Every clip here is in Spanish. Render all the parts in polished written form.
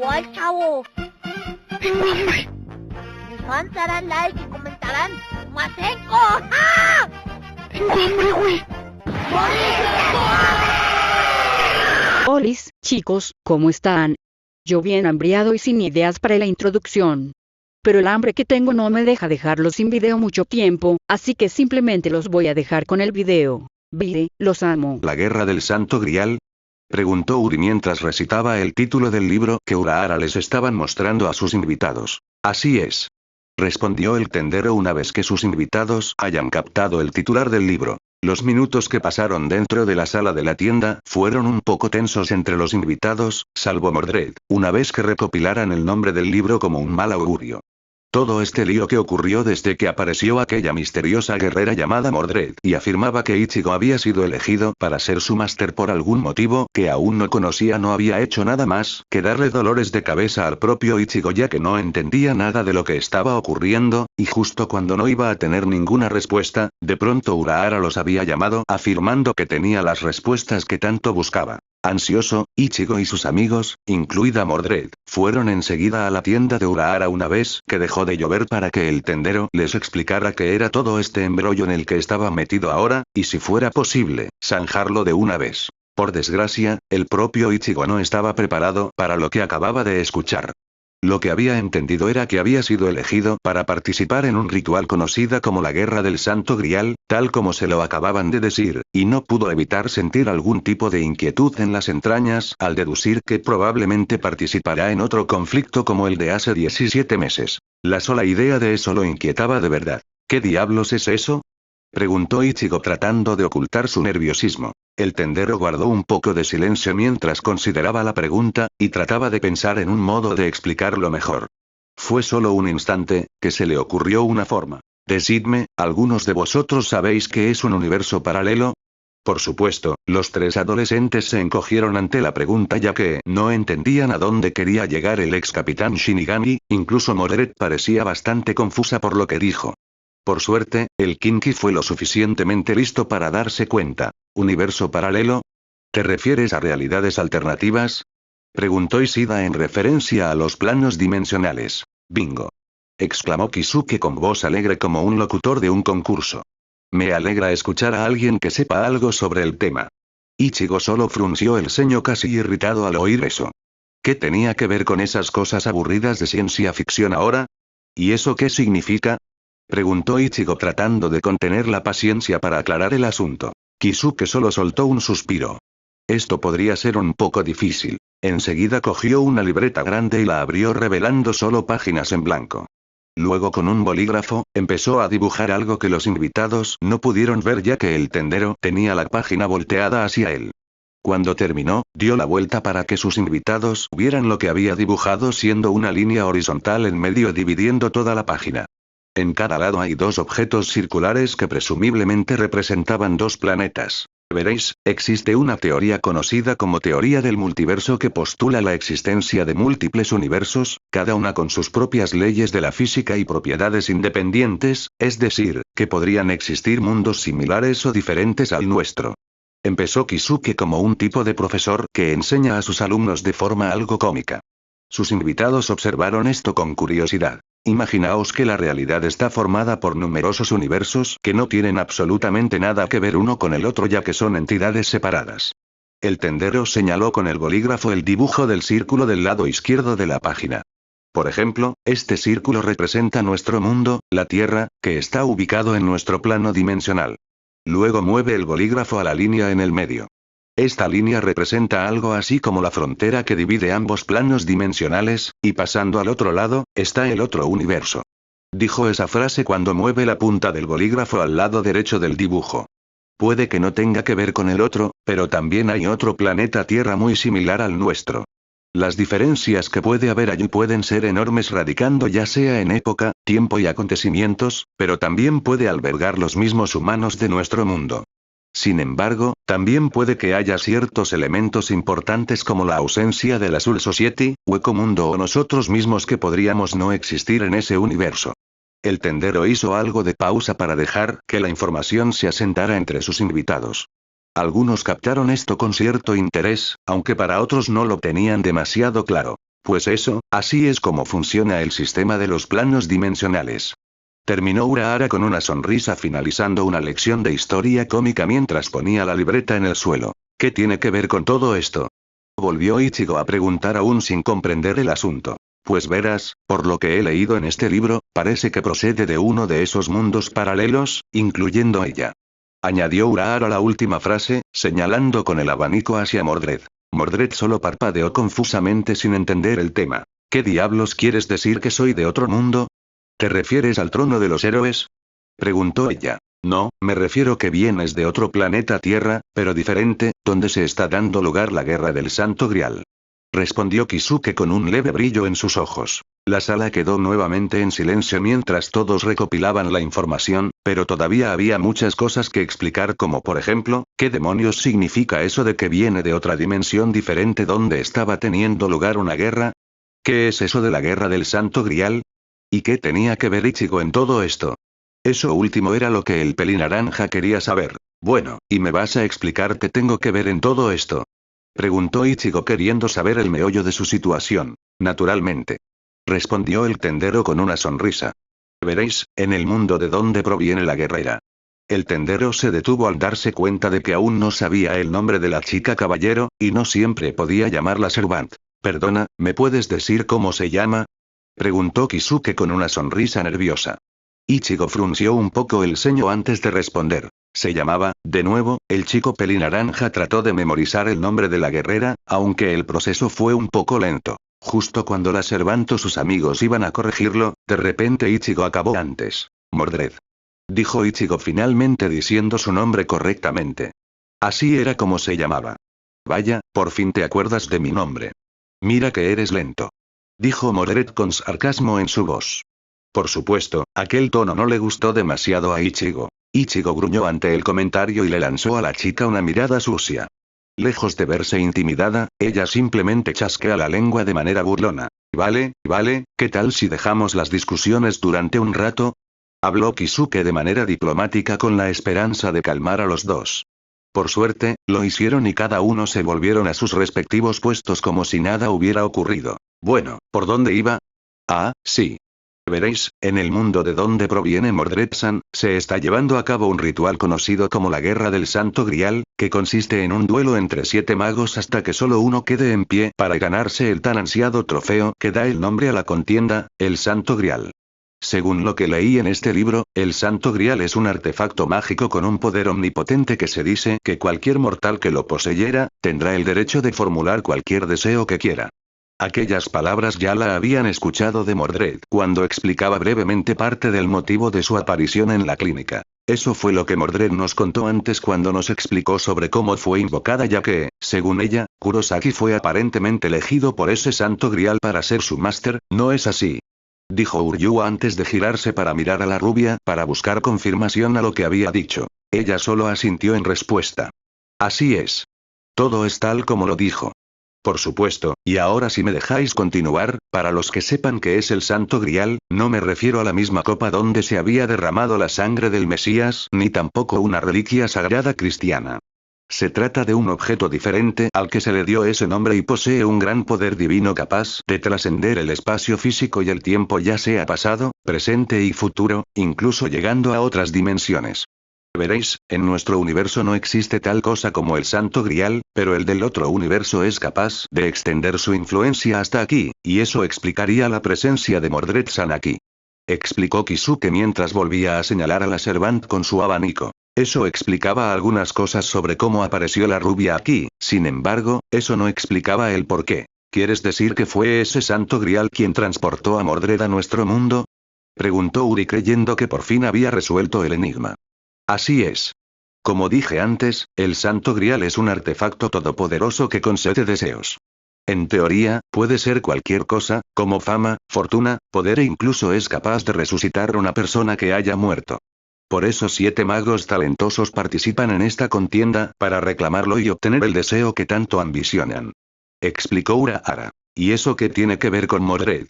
¡Guay, chavo! Dejarán like y comentarán. ¡Maseco! ¡Ah! Tengo hambre, güey. Olis, chicos, ¿cómo están? Yo bien hambriado y sin ideas para la introducción. Pero el hambre que tengo no me deja dejarlos sin video mucho tiempo, así que simplemente los voy a dejar con el video. Vire, los amo. ¿La guerra del Santo Grial? Preguntó Uri mientras recitaba el título del libro que Urahara les estaban mostrando a sus invitados. Así es. Respondió el tendero una vez que sus invitados hayan captado el titular del libro. Los minutos que pasaron dentro de la sala de la tienda fueron un poco tensos entre los invitados, salvo Mordred, una vez que recopilaran el nombre del libro como un mal augurio. Todo este lío que ocurrió desde que apareció aquella misteriosa guerrera llamada Mordred y afirmaba que Ichigo había sido elegido para ser su máster por algún motivo que aún no conocía, no había hecho nada más que darle dolores de cabeza al propio Ichigo, ya que no entendía nada de lo que estaba ocurriendo, y justo cuando no iba a tener ninguna respuesta, de pronto Urahara los había llamado afirmando que tenía las respuestas que tanto buscaba. Ansioso, Ichigo y sus amigos, incluida Mordred, fueron enseguida a la tienda de Urahara una vez que dejó de llover para que el tendero les explicara qué era todo este embrollo en el que estaba metido ahora, y si fuera posible, zanjarlo de una vez. Por desgracia, el propio Ichigo no estaba preparado para lo que acababa de escuchar. Lo que había entendido era que había sido elegido para participar en un ritual conocida como la Guerra del Santo Grial, tal como se lo acababan de decir, y no pudo evitar sentir algún tipo de inquietud en las entrañas al deducir que probablemente participará en otro conflicto como el de hace 17 meses. La sola idea de eso lo inquietaba de verdad. ¿Qué diablos es eso?, preguntó Ichigo tratando de ocultar su nerviosismo. El tendero guardó un poco de silencio mientras consideraba la pregunta, y trataba de pensar en un modo de explicarlo mejor. Fue solo un instante, que se le ocurrió una forma. Decidme, ¿algunos de vosotros sabéis qué es un universo paralelo? Por supuesto, los tres adolescentes se encogieron ante la pregunta ya que no entendían a dónde quería llegar el ex capitán Shinigami, incluso Mordred parecía bastante confusa por lo que dijo. Por suerte, el Kinky fue lo suficientemente listo para darse cuenta. ¿Universo paralelo? ¿Te refieres a realidades alternativas?, preguntó Ishida en referencia a los planos dimensionales. Bingo, exclamó Kisuke con voz alegre como un locutor de un concurso. Me alegra escuchar a alguien que sepa algo sobre el tema. Ichigo solo frunció el ceño casi irritado al oír eso. ¿Qué tenía que ver con esas cosas aburridas de ciencia ficción ahora? ¿Y eso qué significa?, preguntó Ichigo tratando de contener la paciencia para aclarar el asunto. Kisuke solo soltó un suspiro. Esto podría ser un poco difícil. Enseguida cogió una libreta grande y la abrió revelando solo páginas en blanco. Luego con un bolígrafo, empezó a dibujar algo que los invitados no pudieron ver ya que el tendero tenía la página volteada hacia él. Cuando terminó, dio la vuelta para que sus invitados vieran lo que había dibujado, siendo una línea horizontal en medio dividiendo toda la página. En cada lado hay dos objetos circulares que presumiblemente representaban dos planetas. Veréis, existe una teoría conocida como teoría del multiverso que postula la existencia de múltiples universos, cada una con sus propias leyes de la física y propiedades independientes, es decir, que podrían existir mundos similares o diferentes al nuestro. Empezó Kisuke como un tipo de profesor que enseña a sus alumnos de forma algo cómica. Sus invitados observaron esto con curiosidad. Imaginaos que la realidad está formada por numerosos universos que no tienen absolutamente nada que ver uno con el otro ya que son entidades separadas. El tendero señaló con el bolígrafo el dibujo del círculo del lado izquierdo de la página. Por ejemplo, este círculo representa nuestro mundo, la Tierra, que está ubicado en nuestro plano dimensional. Luego mueve el bolígrafo a la línea en el medio. Esta línea representa algo así como la frontera que divide ambos planos dimensionales, y pasando al otro lado, está el otro universo. Dijo esa frase cuando mueve la punta del bolígrafo al lado derecho del dibujo. Puede que no tenga que ver con el otro, pero también hay otro planeta Tierra muy similar al nuestro. Las diferencias que puede haber allí pueden ser enormes radicando ya sea en época, tiempo y acontecimientos, pero también puede albergar los mismos humanos de nuestro mundo. Sin embargo, también puede que haya ciertos elementos importantes como la ausencia de la Soul Society, Hueco Mundo o nosotros mismos que podríamos no existir en ese universo. El tendero hizo algo de pausa para dejar que la información se asentara entre sus invitados. Algunos captaron esto con cierto interés, aunque para otros no lo tenían demasiado claro. Pues eso, así es como funciona el sistema de los planos dimensionales. Terminó Urahara con una sonrisa finalizando una lección de historia cómica mientras ponía la libreta en el suelo. ¿Qué tiene que ver con todo esto? Volvió Ichigo a preguntar aún sin comprender el asunto. Pues verás, por lo que he leído en este libro, parece que procede de uno de esos mundos paralelos, incluyendo ella. Añadió Urahara la última frase, señalando con el abanico hacia Mordred. Mordred solo parpadeó confusamente sin entender el tema. ¿Qué diablos quieres decir que soy de otro mundo? ¿Te refieres al trono de los héroes? Preguntó ella. No, me refiero que vienes de otro planeta Tierra, pero diferente, donde se está dando lugar la guerra del Santo Grial. Respondió Kisuke con un leve brillo en sus ojos. La sala quedó nuevamente en silencio mientras todos recopilaban la información, pero todavía había muchas cosas que explicar como por ejemplo, ¿qué demonios significa eso de que viene de otra dimensión diferente donde estaba teniendo lugar una guerra? ¿Qué es eso de la guerra del Santo Grial? ¿Y qué tenía que ver Ichigo en todo esto? Eso último era lo que el pelinaranja quería saber. Bueno, ¿y me vas a explicar qué tengo que ver en todo esto? Preguntó Ichigo queriendo saber el meollo de su situación. Naturalmente. Respondió el tendero con una sonrisa. Veréis, en el mundo de donde proviene la guerrera. El tendero se detuvo al darse cuenta de que aún no sabía el nombre de la chica caballero, y no siempre podía llamarla Servant. Perdona, ¿me puedes decir cómo se llama? Preguntó Kisuke con una sonrisa nerviosa. Ichigo frunció un poco el ceño antes de responder. Se llamaba, de nuevo, el chico pelinaranja trató de memorizar el nombre de la guerrera, aunque el proceso fue un poco lento. Justo cuando la Servant o sus amigos iban a corregirlo, de repente Ichigo acabó antes. Mordred. Dijo Ichigo finalmente diciendo su nombre correctamente. Así era como se llamaba. Vaya, por fin te acuerdas de mi nombre. Mira que eres lento. Dijo Mordred con sarcasmo en su voz. Por supuesto, aquel tono no le gustó demasiado a Ichigo. Ichigo gruñó ante el comentario y le lanzó a la chica una mirada sucia. Lejos de verse intimidada, ella simplemente chasquea la lengua de manera burlona. Vale, ¿qué tal si dejamos las discusiones durante un rato? Habló Kisuke de manera diplomática con la esperanza de calmar a los dos. Por suerte, lo hicieron y cada uno se volvieron a sus respectivos puestos como si nada hubiera ocurrido. Bueno, ¿por dónde iba? Ah, sí. Veréis, en el mundo de donde proviene Mordred-san, se está llevando a cabo un ritual conocido como la Guerra del Santo Grial, que consiste en un duelo entre 7 magos hasta que solo uno quede en pie para ganarse el tan ansiado trofeo que da el nombre a la contienda, el Santo Grial. Según lo que leí en este libro, el Santo Grial es un artefacto mágico con un poder omnipotente que se dice que cualquier mortal que lo poseyera, tendrá el derecho de formular cualquier deseo que quiera. Aquellas palabras ya la habían escuchado de Mordred cuando explicaba brevemente parte del motivo de su aparición en la clínica. Eso fue lo que Mordred nos contó antes cuando nos explicó sobre cómo fue invocada ya que, según ella, Kurosaki fue aparentemente elegido por ese Santo Grial para ser su máster, ¿no es así? Dijo Uryū antes de girarse para mirar a la rubia para buscar confirmación a lo que había dicho. Ella solo asintió en respuesta. Así es. Todo es tal como lo dijo. Por supuesto, y ahora si me dejáis continuar, para los que sepan qué es el Santo Grial, no me refiero a la misma copa donde se había derramado la sangre del Mesías, ni tampoco una reliquia sagrada cristiana. Se trata de un objeto diferente al que se le dio ese nombre y posee un gran poder divino capaz de trascender el espacio físico y el tiempo ya sea pasado, presente y futuro, incluso llegando a otras dimensiones. Veréis, en nuestro universo no existe tal cosa como el Santo Grial, pero el del otro universo es capaz de extender su influencia hasta aquí, y eso explicaría la presencia de Mordred-san aquí. Explicó Kisuke mientras volvía a señalar a la Servant con su abanico. Eso explicaba algunas cosas sobre cómo apareció la rubia aquí, sin embargo, eso no explicaba el por qué. ¿Quieres decir que fue ese Santo Grial quien transportó a Mordred a nuestro mundo? Preguntó Uri creyendo que por fin había resuelto el enigma. Así es. Como dije antes, el Santo Grial es un artefacto todopoderoso que concede deseos. En teoría, puede ser cualquier cosa, como fama, fortuna, poder e incluso es capaz de resucitar a una persona que haya muerto. Por eso 7 magos talentosos participan en esta contienda para reclamarlo y obtener el deseo que tanto ambicionan. Explicó Urahara. ¿Y eso qué tiene que ver con Mordred?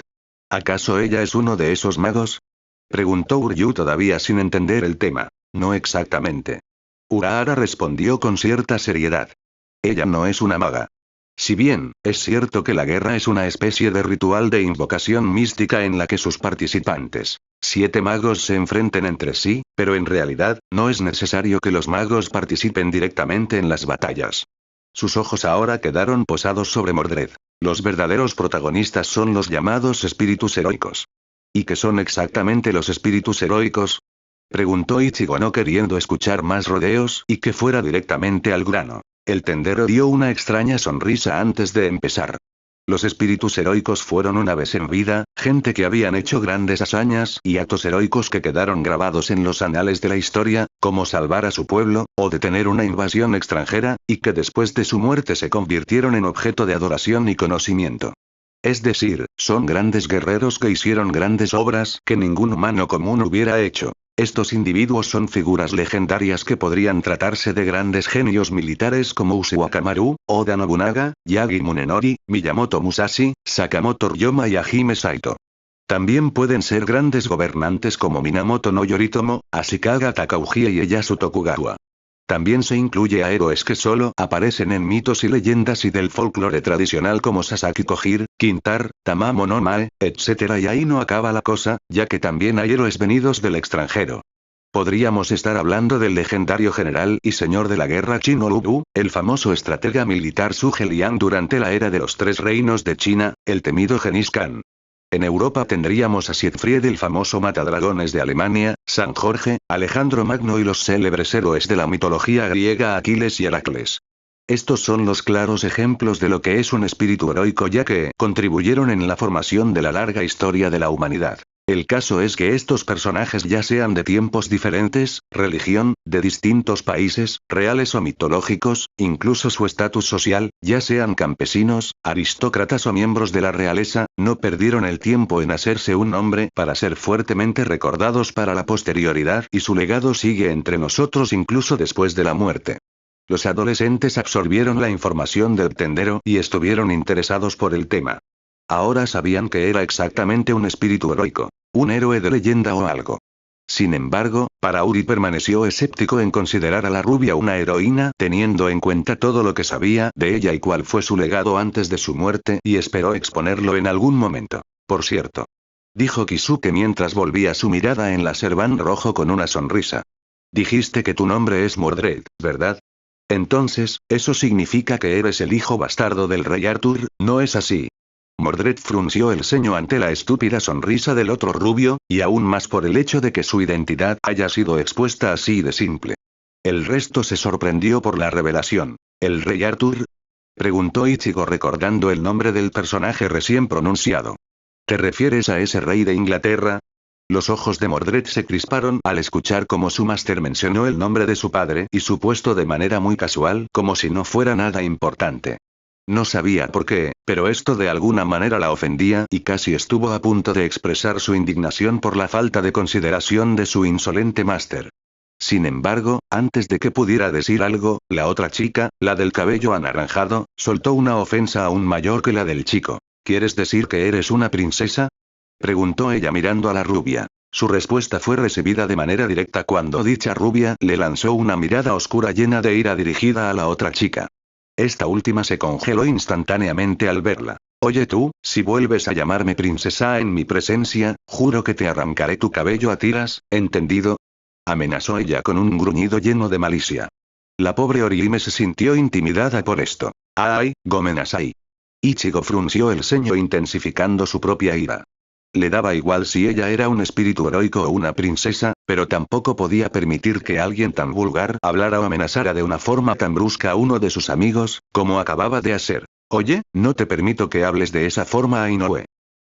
¿Acaso ella es uno de esos magos? Preguntó Uryū todavía sin entender el tema. No exactamente. Urahara respondió con cierta seriedad. Ella no es una maga. Si bien, es cierto que la guerra es una especie de ritual de invocación mística en la que sus participantes, 7 magos se enfrenten entre sí, pero en realidad, no es necesario que los magos participen directamente en las batallas. Sus ojos ahora quedaron posados sobre Mordred. Los verdaderos protagonistas son los llamados espíritus heroicos. ¿Y qué son exactamente los espíritus heroicos? Preguntó Ichigo no queriendo escuchar más rodeos y que fuera directamente al grano. El tendero dio una extraña sonrisa antes de empezar. Los espíritus heroicos fueron una vez en vida, gente que habían hecho grandes hazañas y actos heroicos que quedaron grabados en los anales de la historia, como salvar a su pueblo, o detener una invasión extranjera, y que después de su muerte se convirtieron en objeto de adoración y conocimiento. Es decir, son grandes guerreros que hicieron grandes obras que ningún humano común hubiera hecho. Estos individuos son figuras legendarias que podrían tratarse de grandes genios militares como Ushiwaka-maru, Oda Nobunaga, Yagi Munenori, Miyamoto Musashi, Sakamoto Ryoma y Hajime Saito. También pueden ser grandes gobernantes como Minamoto no Yoritomo, Ashikaga Takauji y Ieyasu Tokugawa. También se incluye a héroes que solo aparecen en mitos y leyendas y del folclore tradicional como Sasaki Kojir, Kintar, Tamamo no Mae, etc. Y ahí no acaba la cosa, ya que también hay héroes venidos del extranjero. Podríamos estar hablando del legendario general y señor de la guerra chino Lu Bu, el famoso estratega militar Su Liang durante la era de los 3 reinos de China, el temido Genghis Khan. En Europa tendríamos a Siegfried el famoso matadragones de Alemania, San Jorge, Alejandro Magno y los célebres héroes de la mitología griega Aquiles y Heracles. Estos son los claros ejemplos de lo que es un espíritu heroico ya que contribuyeron en la formación de la larga historia de la humanidad. El caso es que estos personajes ya sean de tiempos diferentes, religión, de distintos países, reales o mitológicos, incluso su estatus social, ya sean campesinos, aristócratas o miembros de la realeza, no perdieron el tiempo en hacerse un nombre para ser fuertemente recordados para la posterioridad y su legado sigue entre nosotros incluso después de la muerte. Los adolescentes absorbieron la información del tendero y estuvieron interesados por el tema. Ahora sabían que era exactamente un espíritu heroico, un héroe de leyenda o algo. Sin embargo, Parauri permaneció escéptico en considerar a la rubia una heroína teniendo en cuenta todo lo que sabía de ella y cuál fue su legado antes de su muerte y esperó exponerlo en algún momento. Por cierto, dijo Kisuke mientras volvía su mirada en la Serván rojo con una sonrisa. Dijiste que tu nombre es Mordred, ¿verdad? Entonces, eso significa que eres el hijo bastardo del rey Arthur, ¿no es así? Mordred frunció el ceño ante la estúpida sonrisa del otro rubio, y aún más por el hecho de que su identidad haya sido expuesta así de simple. El resto se sorprendió por la revelación. ¿El rey Arthur? Preguntó Ichigo recordando el nombre del personaje recién pronunciado. ¿Te refieres a ese rey de Inglaterra? Los ojos de Mordred se crisparon al escuchar cómo su máster mencionó el nombre de su padre y su puesto de manera muy casual, como si no fuera nada importante. No sabía por qué, pero esto de alguna manera la ofendía y casi estuvo a punto de expresar su indignación por la falta de consideración de su insolente máster. Sin embargo, antes de que pudiera decir algo, la otra chica, la del cabello anaranjado, soltó una ofensa aún mayor que la del chico. ¿Quieres decir que eres una princesa? Preguntó ella mirando a la rubia. Su respuesta fue recibida de manera directa cuando dicha rubia le lanzó una mirada oscura llena de ira dirigida a la otra chica. Esta última se congeló instantáneamente al verla. Oye tú, si vuelves a llamarme princesa en mi presencia, juro que te arrancaré tu cabello a tiras, ¿entendido? Amenazó ella con un gruñido lleno de malicia. La pobre Orihime se sintió intimidada por esto. ¡Ay, Gomenasai! Ichigo frunció el ceño intensificando su propia ira. Le daba igual si ella era un espíritu heroico o una princesa, pero tampoco podía permitir que alguien tan vulgar hablara o amenazara de una forma tan brusca a uno de sus amigos, como acababa de hacer. Oye, no te permito que hables de esa forma a Inoue.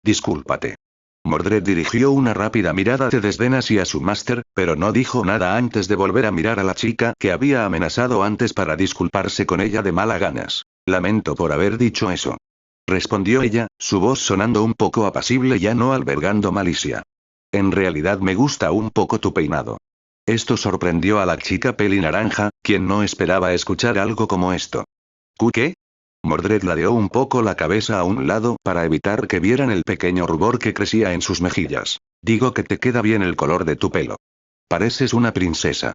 Discúlpate. Mordred dirigió una rápida mirada de desdén hacia su máster, pero no dijo nada antes de volver a mirar a la chica que había amenazado antes para disculparse con ella de mala ganas. Lamento por haber dicho eso. Respondió ella, su voz sonando un poco apacible ya no albergando malicia. En realidad me gusta un poco tu peinado. Esto sorprendió a la chica pelinaranja, quien no esperaba escuchar algo como esto. ¿Qué? Mordred ladeó un poco la cabeza a un lado para evitar que vieran el pequeño rubor que crecía en sus mejillas. Digo que te queda bien el color de tu pelo. Pareces una princesa.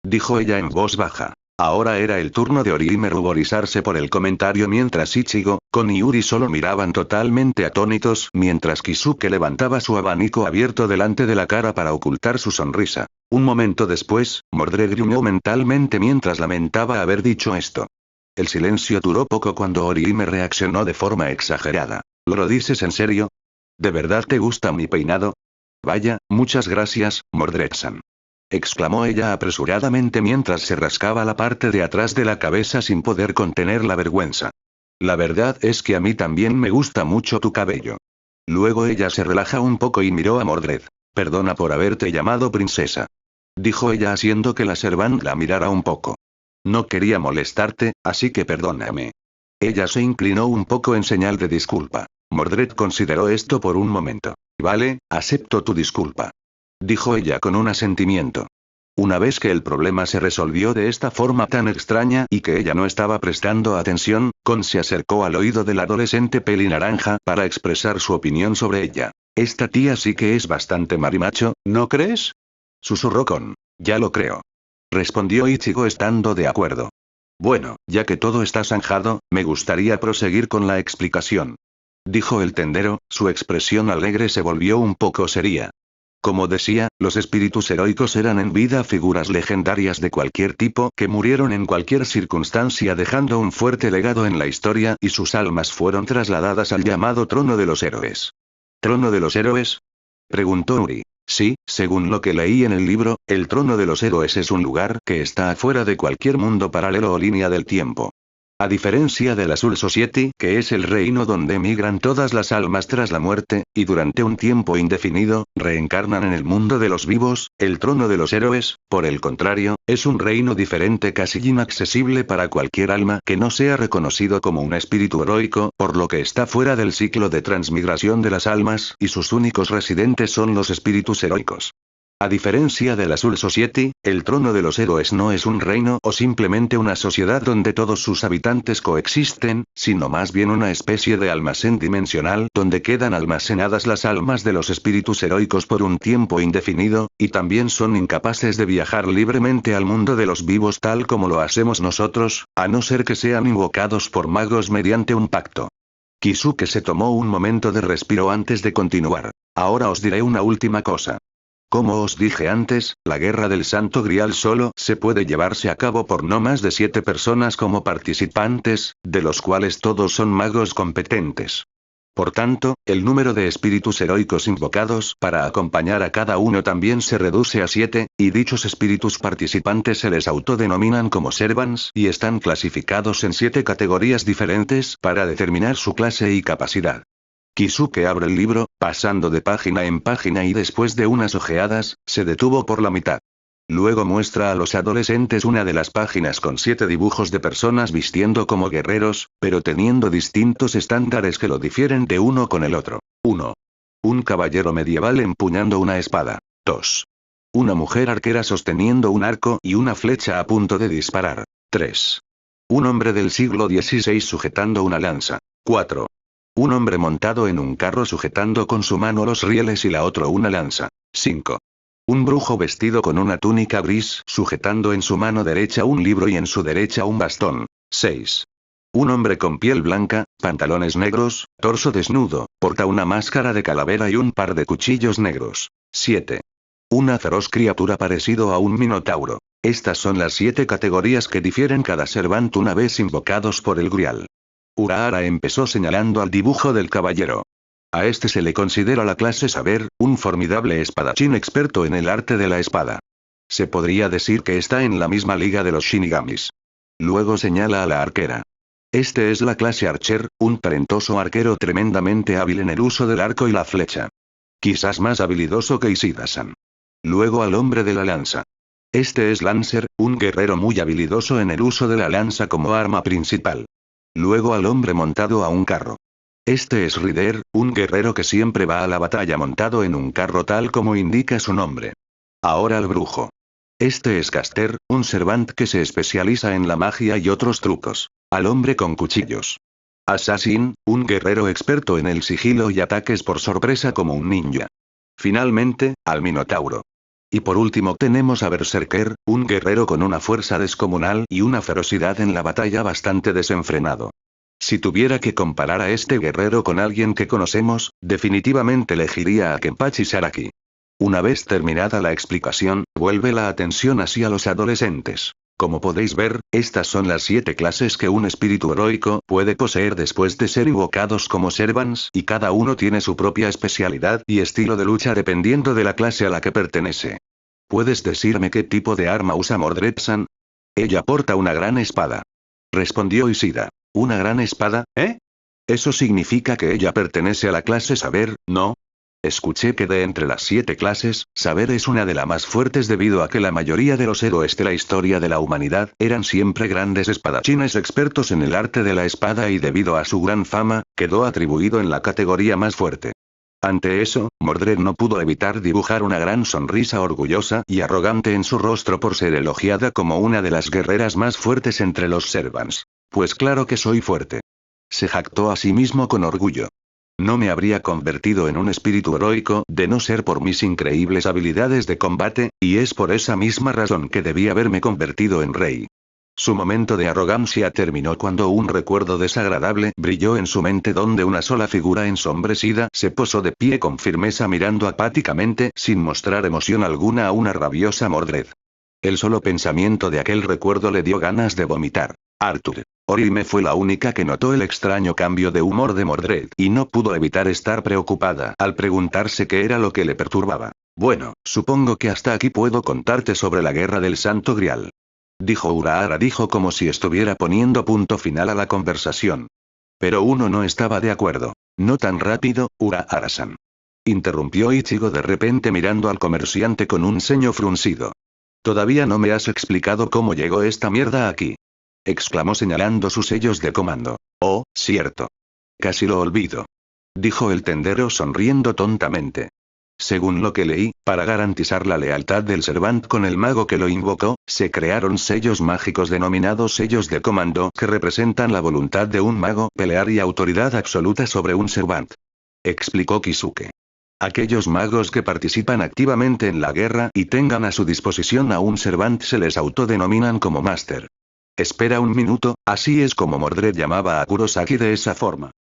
Dijo ella en voz baja. Ahora era el turno de Orihime ruborizarse por el comentario mientras Ichigo, Kon y Uri solo miraban totalmente atónitos mientras Kisuke levantaba su abanico abierto delante de la cara para ocultar su sonrisa. Un momento después, Mordred gruñó mentalmente mientras lamentaba haber dicho esto. El silencio duró poco cuando Orihime reaccionó de forma exagerada. ¿Lo dices en serio? ¿De verdad te gusta mi peinado? Vaya, muchas gracias, Mordred-san. Exclamó ella apresuradamente mientras se rascaba la parte de atrás de la cabeza sin poder contener la vergüenza. La verdad es que a mí también me gusta mucho tu cabello. Luego ella se relaja un poco y miró a Mordred. Perdona por haberte llamado princesa. Dijo ella haciendo que la servant la mirara un poco. No quería molestarte, así que perdóname. Ella se inclinó un poco en señal de disculpa. Mordred consideró esto por un momento. Vale, acepto tu disculpa. Dijo ella con un asentimiento. Una vez que el problema se resolvió de esta forma tan extraña y que ella no estaba prestando atención, Kon se acercó al oído del adolescente pelinaranja para expresar su opinión sobre ella. Esta tía sí que es bastante marimacho, ¿no crees? Susurró Kon. Ya lo creo. Respondió Ichigo estando de acuerdo. Bueno, ya que todo está zanjado, me gustaría proseguir con la explicación. Dijo el tendero, su expresión alegre se volvió un poco seria. Como decía, los espíritus heroicos eran en vida figuras legendarias de cualquier tipo que murieron en cualquier circunstancia dejando un fuerte legado en la historia y sus almas fueron trasladadas al llamado Trono de los Héroes. ¿Trono de los Héroes? Preguntó Uri. Sí, según lo que leí en el libro, el Trono de los Héroes es un lugar que está afuera de cualquier mundo paralelo o línea del tiempo. A diferencia de la Soul Society, que es el reino donde emigran todas las almas tras la muerte, y durante un tiempo indefinido, reencarnan en el mundo de los vivos, el Trono de los Héroes, por el contrario, es un reino diferente casi inaccesible para cualquier alma que no sea reconocido como un espíritu heroico, por lo que está fuera del ciclo de transmigración de las almas, y sus únicos residentes son los espíritus heroicos. A diferencia de la Soul Society, el Trono de los Héroes no es un reino o simplemente una sociedad donde todos sus habitantes coexisten, sino más bien una especie de almacén dimensional donde quedan almacenadas las almas de los espíritus heroicos por un tiempo indefinido, y también son incapaces de viajar libremente al mundo de los vivos tal como lo hacemos nosotros, a no ser que sean invocados por magos mediante un pacto. Kisuke se tomó un momento de respiro antes de continuar. Ahora os diré una última cosa. Como os dije antes, la guerra del Santo Grial solo se puede llevarse a cabo por no más de 7 personas como participantes, de los cuales todos son magos competentes. Por tanto, el número de espíritus heroicos invocados para acompañar a cada uno también se reduce a 7, y dichos espíritus participantes se les autodenominan como servants y están clasificados en 7 categorías diferentes para determinar su clase y capacidad. Kisuke abre el libro, pasando de página en página y después de unas ojeadas, se detuvo por la mitad. Luego muestra a los adolescentes una de las páginas con 7 dibujos de personas vistiendo como guerreros, pero teniendo distintos estándares que lo difieren de uno con el otro. 1. Un caballero medieval empuñando una espada. 2. Una mujer arquera sosteniendo un arco y una flecha a punto de disparar. 3. Un hombre del siglo XVI sujetando una lanza. 4. Un hombre montado en un carro sujetando con su mano los rieles y la otra una lanza. 5. Un brujo vestido con una túnica gris sujetando en su mano derecha un libro y en su derecha un bastón. 6. Un hombre con piel blanca, pantalones negros, torso desnudo, porta una máscara de calavera y un par de cuchillos negros. 7. Una feroz criatura parecido a un minotauro. Estas son las 7 categorías que difieren cada servant una vez invocados por el Grial. Urahara empezó señalando al dibujo del caballero. A este se le considera la clase saber, un formidable espadachín experto en el arte de la espada. Se podría decir que está en la misma liga de los shinigamis. Luego señala a la arquera. Este es la clase archer, un talentoso arquero tremendamente hábil en el uso del arco y la flecha. Quizás más habilidoso que Ishida-san. Luego al hombre de la lanza. Este es Lancer, un guerrero muy habilidoso en el uso de la lanza como arma principal. Luego al hombre montado a un carro. Este es Rider, un guerrero que siempre va a la batalla montado en un carro tal como indica su nombre. Ahora al brujo. Este es Caster, un servant que se especializa en la magia y otros trucos. Al hombre con cuchillos. Assassin, un guerrero experto en el sigilo y ataques por sorpresa como un ninja. Finalmente, al minotauro. Y por último tenemos a Berserker, un guerrero con una fuerza descomunal y una ferocidad en la batalla bastante desenfrenado. Si tuviera que comparar a este guerrero con alguien que conocemos, definitivamente elegiría a Kenpachi Saraki. Una vez terminada la explicación, vuelve la atención hacia los adolescentes. Como podéis ver, estas son las 7 clases que un espíritu heroico puede poseer después de ser invocados como servants, y cada uno tiene su propia especialidad y estilo de lucha dependiendo de la clase a la que pertenece. ¿Puedes decirme qué tipo de arma usa Mordred-san? Ella porta una gran espada. Respondió Ishida. ¿Una gran espada, eh? Eso significa que ella pertenece a la clase Saber, ¿no? Escuché que de entre las 7 clases, Saber es una de las más fuertes debido a que la mayoría de los héroes de la historia de la humanidad eran siempre grandes espadachines expertos en el arte de la espada y debido a su gran fama, quedó atribuido en la categoría más fuerte. Ante eso, Mordred no pudo evitar dibujar una gran sonrisa orgullosa y arrogante en su rostro por ser elogiada como una de las guerreras más fuertes entre los servants. Pues claro que soy fuerte. Se jactó a sí mismo con orgullo. No me habría convertido en un espíritu heroico de no ser por mis increíbles habilidades de combate, y es por esa misma razón que debí haberme convertido en rey. Su momento de arrogancia terminó cuando un recuerdo desagradable brilló en su mente donde una sola figura ensombrecida se posó de pie con firmeza mirando apáticamente sin mostrar emoción alguna a una rabiosa Mordred. El solo pensamiento de aquel recuerdo le dio ganas de vomitar. Arthur. Orime fue la única que notó el extraño cambio de humor de Mordred y no pudo evitar estar preocupada al preguntarse qué era lo que le perturbaba. Bueno, supongo que hasta aquí puedo contarte sobre la guerra del Santo Grial. Dijo Urahara como si estuviera poniendo punto final a la conversación. Pero uno no estaba de acuerdo. No tan rápido, Urahara-san. Interrumpió Ichigo de repente mirando al comerciante con un ceño fruncido. Todavía no me has explicado cómo llegó esta mierda aquí. Exclamó señalando sus sellos de comando. Oh, cierto. Casi lo olvido. Dijo el tendero sonriendo tontamente. Según lo que leí, para garantizar la lealtad del Servant con el mago que lo invocó, se crearon sellos mágicos denominados sellos de comando que representan la voluntad de un mago pelear y autoridad absoluta sobre un Servant. Explicó Kisuke. Aquellos magos que participan activamente en la guerra y tengan a su disposición a un Servant se les autodenominan como Master. Espera un minuto, así es como Mordred llamaba a Kurosaki de esa forma.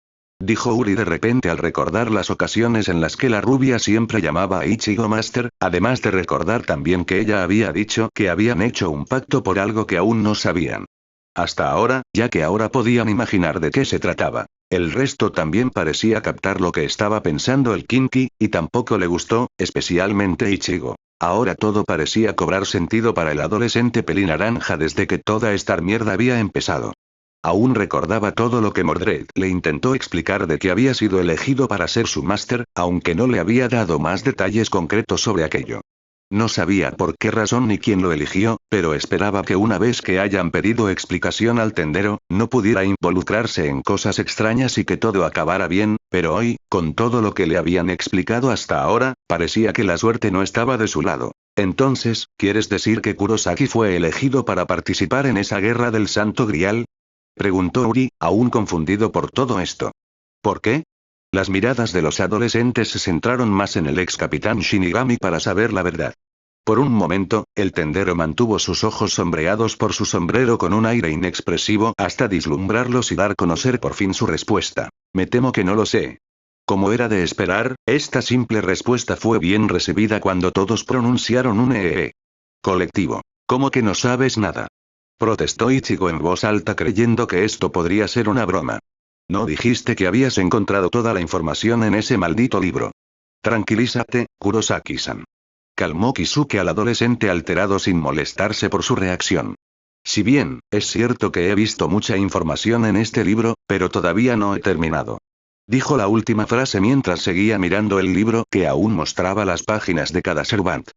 Dijo Uri de repente al recordar las ocasiones en las que la rubia siempre llamaba a Ichigo Master, además de recordar también que ella había dicho que habían hecho un pacto por algo que aún no sabían. Hasta ahora, ya que ahora podían imaginar de qué se trataba. El resto también parecía captar lo que estaba pensando el Kinky, y tampoco le gustó, especialmente Ichigo. Ahora todo parecía cobrar sentido para el adolescente pelinaranja desde que toda esta mierda había empezado. Aún recordaba todo lo que Mordred le intentó explicar de que había sido elegido para ser su máster, aunque no le había dado más detalles concretos sobre aquello. No sabía por qué razón ni quién lo eligió, pero esperaba que una vez que hayan pedido explicación al tendero, no pudiera involucrarse en cosas extrañas y que todo acabara bien, pero hoy, con todo lo que le habían explicado hasta ahora, parecía que la suerte no estaba de su lado. Entonces, ¿quieres decir que Kurosaki fue elegido para participar en esa guerra del Santo Grial? Preguntó Uri, aún confundido por todo esto. ¿Por qué? Las miradas de los adolescentes se centraron más en el ex capitán Shinigami para saber la verdad. Por un momento, el tendero mantuvo sus ojos sombreados por su sombrero con un aire inexpresivo hasta vislumbrarlos y dar a conocer por fin su respuesta. Me temo que no lo sé. Como era de esperar, esta simple respuesta fue bien recibida cuando todos pronunciaron un colectivo. ¿Cómo que no sabes nada? Protestó Ichigo en voz alta creyendo que esto podría ser una broma. ¿No dijiste que habías encontrado toda la información en ese maldito libro? Tranquilízate, Kurosaki-san. Calmó Kisuke al adolescente alterado sin molestarse por su reacción. Si bien, es cierto que he visto mucha información en este libro, pero todavía no he terminado. Dijo la última frase mientras seguía mirando el libro que aún mostraba las páginas de cada Servant.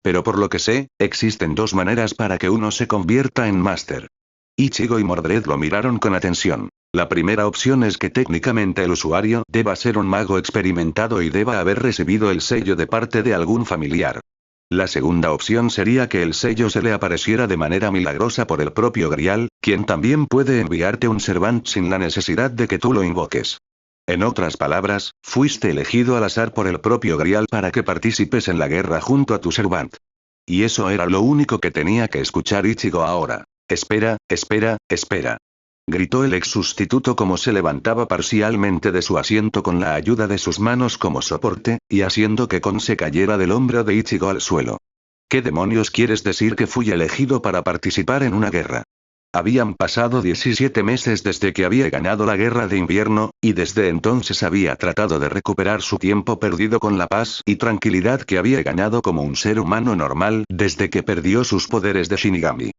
Pero por lo que sé, existen 2 maneras para que uno se convierta en Máster. Ichigo y Mordred lo miraron con atención. La primera opción es que técnicamente el usuario deba ser un mago experimentado y deba haber recibido el sello de parte de algún familiar. La segunda opción sería que el sello se le apareciera de manera milagrosa por el propio Grial, quien también puede enviarte un Servant sin la necesidad de que tú lo invoques. En otras palabras, fuiste elegido al azar por el propio Grial para que participes en la guerra junto a tu Servant. Y eso era lo único que tenía que escuchar Ichigo ahora. Espera, espera, espera. Gritó el ex sustituto como se levantaba parcialmente de su asiento con la ayuda de sus manos como soporte, y haciendo que Kon se cayera del hombro de Ichigo al suelo. ¿Qué demonios quieres decir que fui elegido para participar en una guerra? Habían pasado 17 meses desde que había ganado la guerra de invierno, y desde entonces había tratado de recuperar su tiempo perdido con la paz y tranquilidad que había ganado como un ser humano normal desde que perdió sus poderes de Shinigami.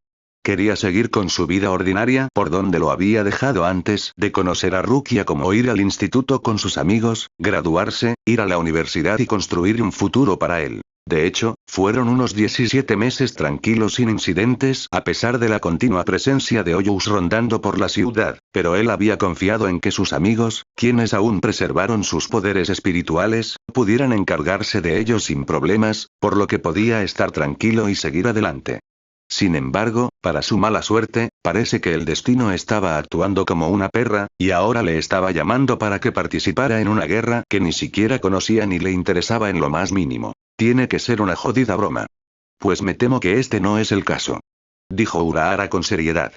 Quería seguir con su vida ordinaria por donde lo había dejado antes de conocer a Rukia, como ir al instituto con sus amigos, graduarse, ir a la universidad y construir un futuro para él. De hecho, fueron unos 17 meses tranquilos sin incidentes a pesar de la continua presencia de Oyous rondando por la ciudad, pero él había confiado en que sus amigos, quienes aún preservaron sus poderes espirituales, pudieran encargarse de ellos sin problemas, por lo que podía estar tranquilo y seguir adelante. Sin embargo, para su mala suerte, parece que el destino estaba actuando como una perra, y ahora le estaba llamando para que participara en una guerra que ni siquiera conocía ni le interesaba en lo más mínimo. Tiene que ser una jodida broma. Pues me temo que este no es el caso. Dijo Urahara con seriedad.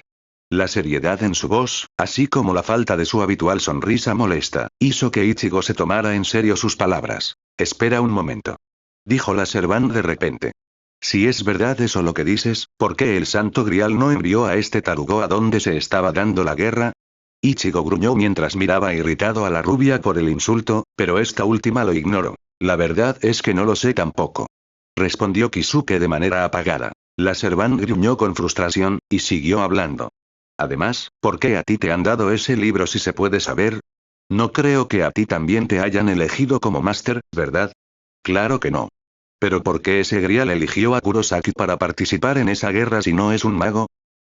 La seriedad en su voz, así como la falta de su habitual sonrisa molesta, hizo que Ichigo se tomara en serio sus palabras. Espera un momento. Dijo la Servant de repente. Si es verdad eso lo que dices, ¿por qué el Santo Grial no envió a este tarugo a donde se estaba dando la guerra? Ichigo gruñó mientras miraba irritado a la rubia por el insulto, pero esta última lo ignoró. La verdad es que no lo sé tampoco. Respondió Kisuke de manera apagada. La Servant gruñó con frustración, y siguió hablando. Además, ¿por qué a ti te han dado ese libro si se puede saber? No creo que a ti también te hayan elegido como máster, ¿verdad? Claro que no. ¿Pero por qué ese Grial eligió a Kurosaki para participar en esa guerra si no es un mago?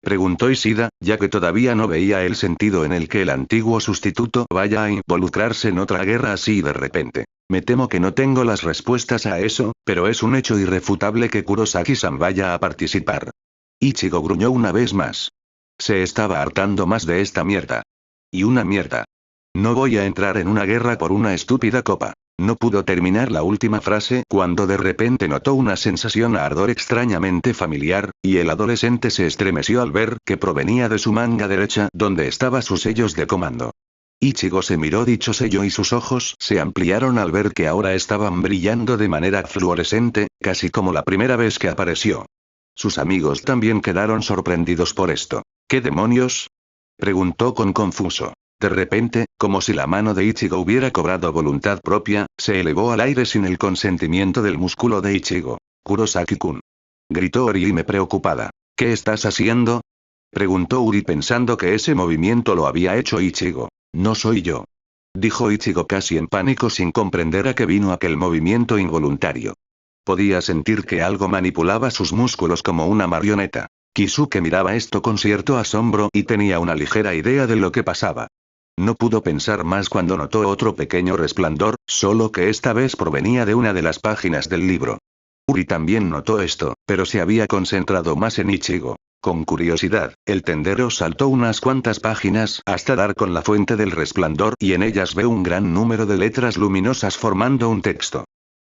Preguntó Ishida, ya que todavía no veía el sentido en el que el antiguo sustituto vaya a involucrarse en otra guerra así de repente. Me temo que no tengo las respuestas a eso, pero es un hecho irrefutable que Kurosaki-san vaya a participar. Ichigo gruñó una vez más. Se estaba hartando más de esta mierda. Y una mierda. No voy a entrar en una guerra por una estúpida copa. No pudo terminar la última frase cuando de repente notó una sensación de ardor extrañamente familiar, y el adolescente se estremeció al ver que provenía de su manga derecha donde estaban sus sellos de comando. Ichigo se miró dicho sello y sus ojos se ampliaron al ver que ahora estaban brillando de manera fluorescente, casi como la primera vez que apareció. Sus amigos también quedaron sorprendidos por esto. ¿Qué demonios? Preguntó con confuso. De repente, como si la mano de Ichigo hubiera cobrado voluntad propia, se elevó al aire sin el consentimiento del músculo de Ichigo. Kurosaki-kun. Gritó Orihime preocupada. ¿Qué estás haciendo? Preguntó Uri pensando que ese movimiento lo había hecho Ichigo. No soy yo. Dijo Ichigo casi en pánico sin comprender a qué vino aquel movimiento involuntario. Podía sentir que algo manipulaba sus músculos como una marioneta. Kisuke miraba esto con cierto asombro y tenía una ligera idea de lo que pasaba. No pudo pensar más cuando notó otro pequeño resplandor, solo que esta vez provenía de una de las páginas del libro. Uri también notó esto, pero se había concentrado más en Ichigo. Con curiosidad, el tendero saltó unas cuantas páginas hasta dar con la fuente del resplandor y en ellas ve un gran número de letras luminosas formando un texto.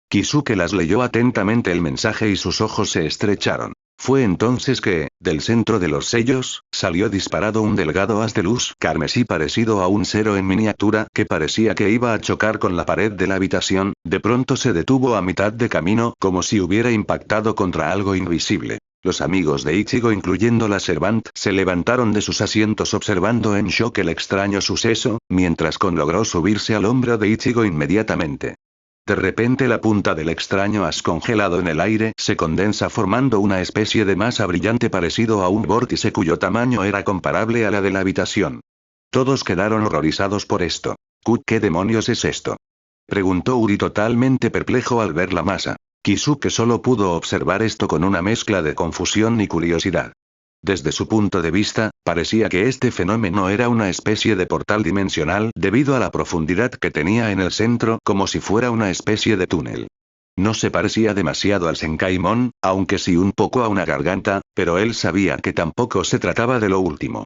Kisuke las leyó atentamente el mensaje y sus ojos se estrecharon. Fue entonces que, del centro de los sellos, salió disparado un delgado haz de luz carmesí parecido a un cero en miniatura que parecía que iba a chocar con la pared de la habitación, de pronto se detuvo a mitad de camino como si hubiera impactado contra algo invisible. Los amigos de Ichigo incluyendo la Servant se levantaron de sus asientos observando en shock el extraño suceso, mientras Kon logró subirse al hombro de Ichigo inmediatamente. De repente la punta del extraño haz congelado en el aire se condensa formando una especie de masa brillante parecido a un vórtice cuyo tamaño era comparable a la de la habitación. Todos quedaron horrorizados por esto. ¿Qué demonios es esto? Preguntó Uri totalmente perplejo al ver la masa. Kisuke solo pudo observar esto con una mezcla de confusión y curiosidad. Desde su punto de vista, parecía que este fenómeno era una especie de portal dimensional debido a la profundidad que tenía en el centro como si fuera una especie de túnel. No se parecía demasiado al Senkaimon, aunque sí un poco a una garganta, pero él sabía que tampoco se trataba de lo último.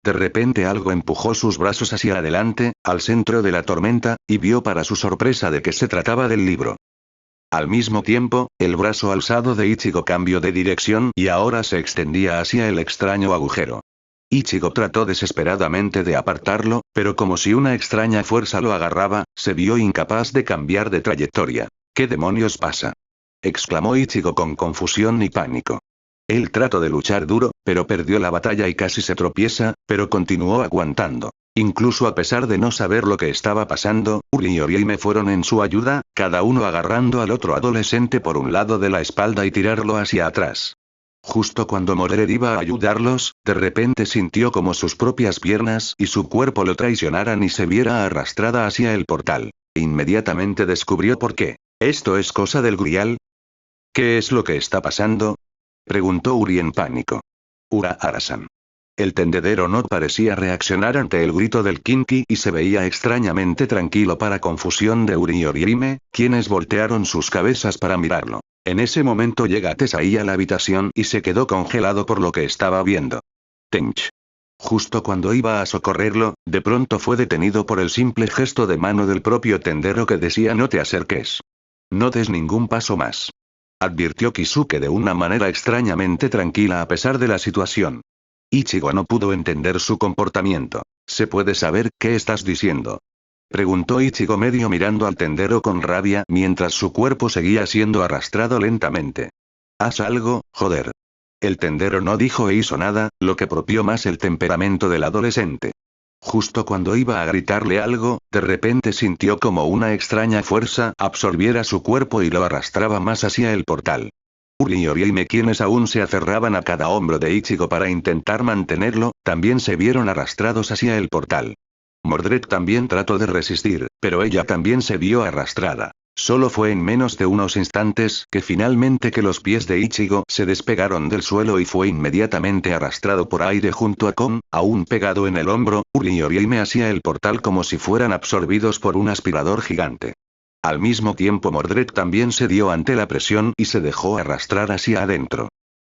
De repente algo empujó sus brazos hacia adelante, al centro de la tormenta, y vio para su sorpresa de que se trataba del libro. Al mismo tiempo, el brazo alzado de Ichigo cambió de dirección y ahora se extendía hacia el extraño agujero. Ichigo trató desesperadamente de apartarlo, pero como si una extraña fuerza lo agarraba, se vio incapaz de cambiar de trayectoria. ¿Qué demonios pasa?, exclamó Ichigo con confusión y pánico. Él trató de luchar duro, pero perdió la batalla y casi se tropieza, pero continuó aguantando. Incluso a pesar de no saber lo que estaba pasando, Uri y Orihime fueron en su ayuda, cada uno agarrando al otro adolescente por un lado de la espalda y tirarlo hacia atrás. Justo cuando Mordred iba a ayudarlos, de repente sintió como sus propias piernas y su cuerpo lo traicionaran y se viera arrastrada hacia el portal. Inmediatamente descubrió por qué. ¿Esto es cosa del Grial? ¿Qué es lo que está pasando?, preguntó Uri en pánico. Urahara-san. El tendedero no parecía reaccionar ante el grito del Kinky y se veía extrañamente tranquilo para confusión de Uri y Orihime, quienes voltearon sus cabezas para mirarlo. En ese momento llega Tesai a la habitación y se quedó congelado por lo que estaba viendo. Tench. Justo cuando iba a socorrerlo, de pronto fue detenido por el simple gesto de mano del propio tendero que decía no te acerques. No des ningún paso más. Advirtió Kisuke de una manera extrañamente tranquila a pesar de la situación. Ichigo no pudo entender su comportamiento. ¿Se puede saber qué estás diciendo?, preguntó Ichigo medio mirando al tendero con rabia mientras su cuerpo seguía siendo arrastrado lentamente. Haz algo, joder. El tendero no dijo e hizo nada, lo que propió más el temperamento del adolescente. Justo cuando iba a gritarle algo, de repente sintió como una extraña fuerza absorbiera su cuerpo y lo arrastraba más hacia el portal. Uri y Orihime, quienes aún se aferraban a cada hombro de Ichigo para intentar mantenerlo, también se vieron arrastrados hacia el portal. Mordred también trató de resistir, pero ella también se vio arrastrada. Solo fue en menos de unos instantes que finalmente que los pies de Ichigo se despegaron del suelo y fue inmediatamente arrastrado por aire junto a Kon, aún pegado en el hombro, Uri y Orihime hacia el portal como si fueran absorbidos por un aspirador gigante. Al mismo tiempo Mordred también se dio ante la presión y se dejó arrastrar hacia adentro.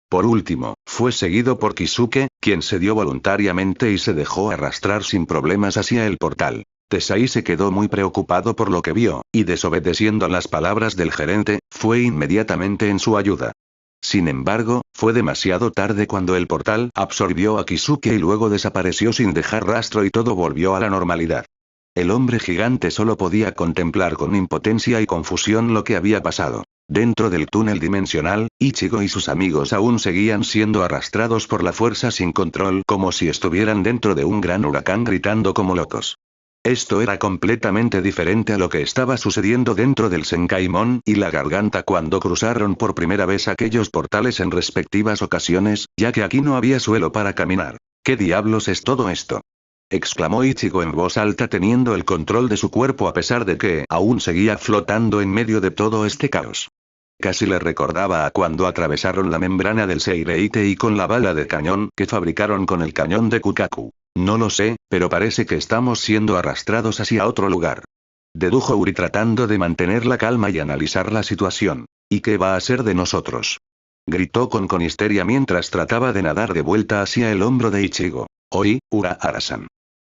Por último, fue seguido por Kisuke, quien se dio voluntariamente y se dejó arrastrar sin problemas hacia el portal. Tesai se quedó muy preocupado por lo que vio, y desobedeciendo las palabras del gerente, fue inmediatamente en su ayuda. Sin embargo, fue demasiado tarde cuando el portal absorbió a Kisuke y luego desapareció sin dejar rastro y todo volvió a la normalidad. El hombre gigante solo podía contemplar con impotencia y confusión lo que había pasado. Dentro del túnel dimensional, Ichigo y sus amigos aún seguían siendo arrastrados por la fuerza sin control como si estuvieran dentro de un gran huracán gritando como locos. Esto era completamente diferente a lo que estaba sucediendo dentro del Senkaimon y la garganta cuando cruzaron por primera vez aquellos portales en respectivas ocasiones, ya que aquí no había suelo para caminar. ¿Qué diablos es todo esto?, exclamó Ichigo en voz alta teniendo el control de su cuerpo a pesar de que aún seguía flotando en medio de todo este caos. Casi le recordaba a cuando atravesaron la membrana del Seireite y con la bala de cañón que fabricaron con el cañón de Kukaku. No lo sé, pero parece que estamos siendo arrastrados hacia otro lugar. Dedujo Uri tratando de mantener la calma y analizar la situación. ¿Y qué va a ser de nosotros?, gritó con histeria mientras trataba de nadar de vuelta hacia el hombro de Ichigo. Oi, Urahara-san,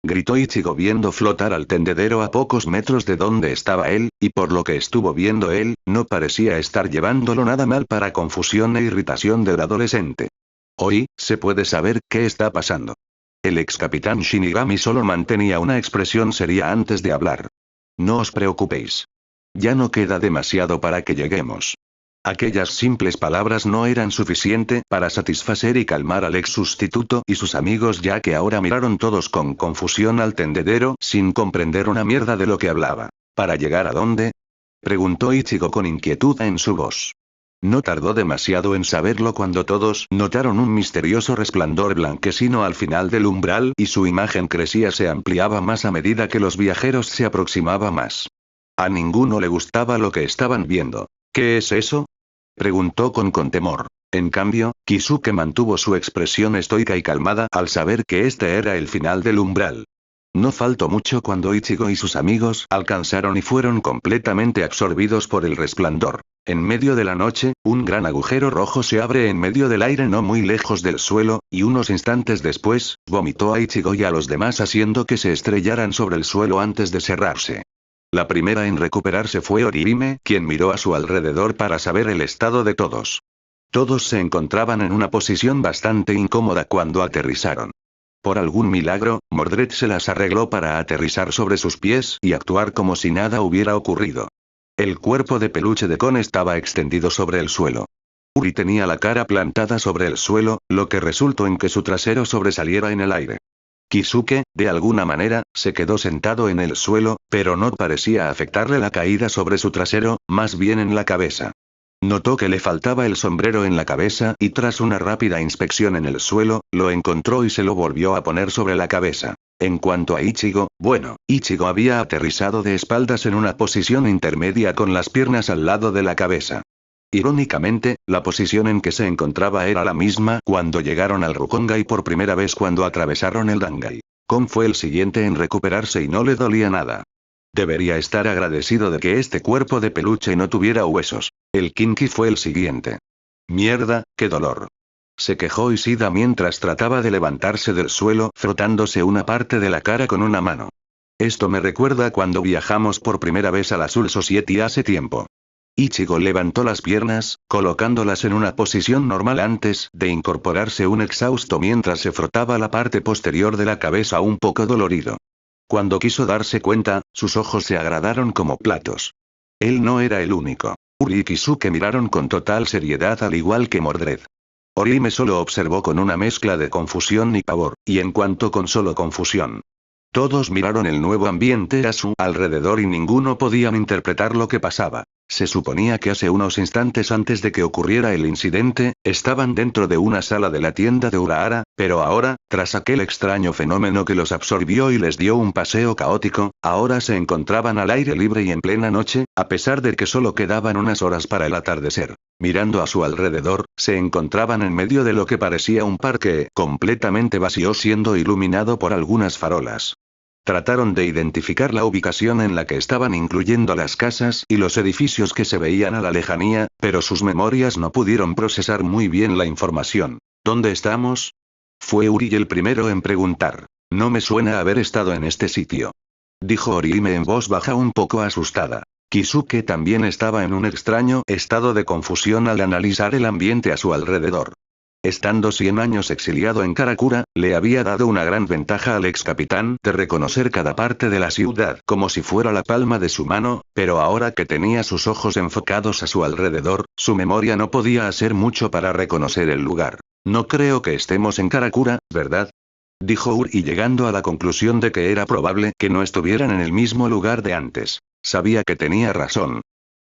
gritó Ichigo viendo flotar al tendedero a pocos metros de donde estaba él, y por lo que estuvo viendo él, no parecía estar llevándolo nada mal para confusión e irritación del adolescente. Oi, ¿se puede saber qué está pasando? El ex capitán Shinigami solo mantenía una expresión seria antes de hablar. No os preocupéis. Ya no queda demasiado para que lleguemos. Aquellas simples palabras no eran suficiente para satisfacer y calmar al ex sustituto y sus amigos ya que ahora miraron todos con confusión al tendedero sin comprender una mierda de lo que hablaba. ¿Para llegar a dónde?, preguntó Ichigo con inquietud en su voz. No tardó demasiado en saberlo cuando todos notaron un misterioso resplandor blanquecino al final del umbral y su imagen crecía se ampliaba más a medida que los viajeros se aproximaban más. A ninguno le gustaba lo que estaban viendo. ¿Qué es eso?, preguntó con temor. En cambio, Kisuke mantuvo su expresión estoica y calmada al saber que este era el final del umbral. No faltó mucho cuando Ichigo y sus amigos alcanzaron y fueron completamente absorbidos por el resplandor. En medio de la noche, un gran agujero rojo se abre en medio del aire no muy lejos del suelo, y unos instantes después, vomitó a Ichigo y a los demás haciendo que se estrellaran sobre el suelo antes de cerrarse. La primera en recuperarse fue Orihime, quien miró a su alrededor para saber el estado de todos. Todos se encontraban en una posición bastante incómoda cuando aterrizaron. Por algún milagro, Mordred se las arregló para aterrizar sobre sus pies y actuar como si nada hubiera ocurrido. El cuerpo de peluche de Kon estaba extendido sobre el suelo. Uri tenía la cara plantada sobre el suelo, lo que resultó en que su trasero sobresaliera en el aire. Kisuke, de alguna manera, se quedó sentado en el suelo, pero no parecía afectarle la caída sobre su trasero, más bien en la cabeza. Notó que le faltaba el sombrero en la cabeza y tras una rápida inspección en el suelo, lo encontró y se lo volvió a poner sobre la cabeza. En cuanto a Ichigo, bueno, Ichigo había aterrizado de espaldas en una posición intermedia con las piernas al lado de la cabeza. Irónicamente, la posición en que se encontraba era la misma cuando llegaron al Rukongai por primera vez cuando atravesaron el Dangai. Kon fue el siguiente en recuperarse y no le dolía nada. Debería estar agradecido de que este cuerpo de peluche no tuviera huesos. El Kinky fue el siguiente. Mierda, qué dolor. Se quejó Ishida mientras trataba de levantarse del suelo frotándose una parte de la cara con una mano. Esto me recuerda cuando viajamos por primera vez al Azul Society hace tiempo. Ichigo levantó las piernas, colocándolas en una posición normal antes de incorporarse un exhausto mientras se frotaba la parte posterior de la cabeza un poco dolorido. Cuando quiso darse cuenta, sus ojos se agradaron como platos. Él no era el único. Uri y Kisuke miraron con total seriedad al igual que Mordred. Orihime solo observó con una mezcla de confusión y pavor, y en cuanto con solo confusión. Todos miraron el nuevo ambiente a su alrededor y ninguno podían interpretar lo que pasaba. Se suponía que hace unos instantes antes de que ocurriera el incidente, estaban dentro de una sala de la tienda de Urahara, pero ahora, tras aquel extraño fenómeno que los absorbió y les dio un paseo caótico, ahora se encontraban al aire libre y en plena noche, a pesar de que solo quedaban unas horas para el atardecer. Mirando a su alrededor, se encontraban en medio de lo que parecía un parque completamente vacío siendo iluminado por algunas farolas. Trataron de identificar la ubicación en la que estaban incluyendo las casas y los edificios que se veían a la lejanía, pero sus memorias no pudieron procesar muy bien la información. ¿Dónde estamos? Fue Uri el primero en preguntar. No me suena haber estado en este sitio. Dijo Orihime en voz baja un poco asustada. Kisuke también estaba en un extraño estado de confusión al analizar el ambiente a su alrededor. Estando 100 años exiliado en Karakura, le había dado una gran ventaja al ex capitán de reconocer cada parte de la ciudad como si fuera la palma de su mano, pero ahora que tenía sus ojos enfocados a su alrededor, su memoria no podía hacer mucho para reconocer el lugar. No creo que estemos en Karakura, ¿verdad? Dijo Uri llegando a la conclusión de que era probable que no estuvieran en el mismo lugar de antes. Sabía que tenía razón.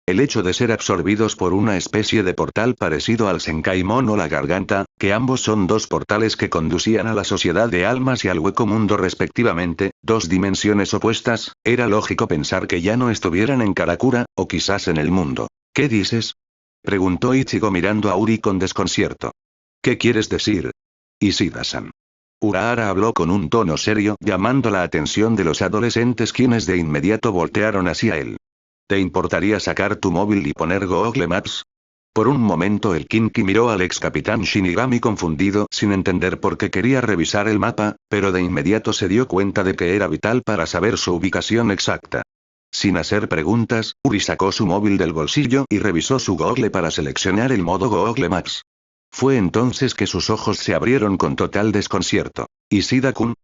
El hecho de ser absorbidos por una especie de portal parecido al Senkaimon o la Garganta, que ambos son dos portales que conducían a la sociedad de almas y al hueco mundo respectivamente, dos dimensiones opuestas, era lógico pensar que ya no estuvieran en Karakura, o quizás en el mundo. ¿Qué dices? Preguntó Ichigo mirando a Uri con desconcierto. ¿Qué quieres decir? Ishida-san. Urahara habló con un tono serio, llamando la atención de los adolescentes quienes de inmediato voltearon hacia él. ¿Te importaría sacar tu móvil y poner Google Maps? Por un momento el Kinky miró al ex capitán Shinigami confundido sin entender por qué quería revisar el mapa, pero de inmediato se dio cuenta de que era vital para saber su ubicación exacta. Sin hacer preguntas, Uri sacó su móvil del bolsillo y revisó su Google para seleccionar el modo Google Maps. Fue entonces que sus ojos se abrieron con total desconcierto. ¿Ishida-kun?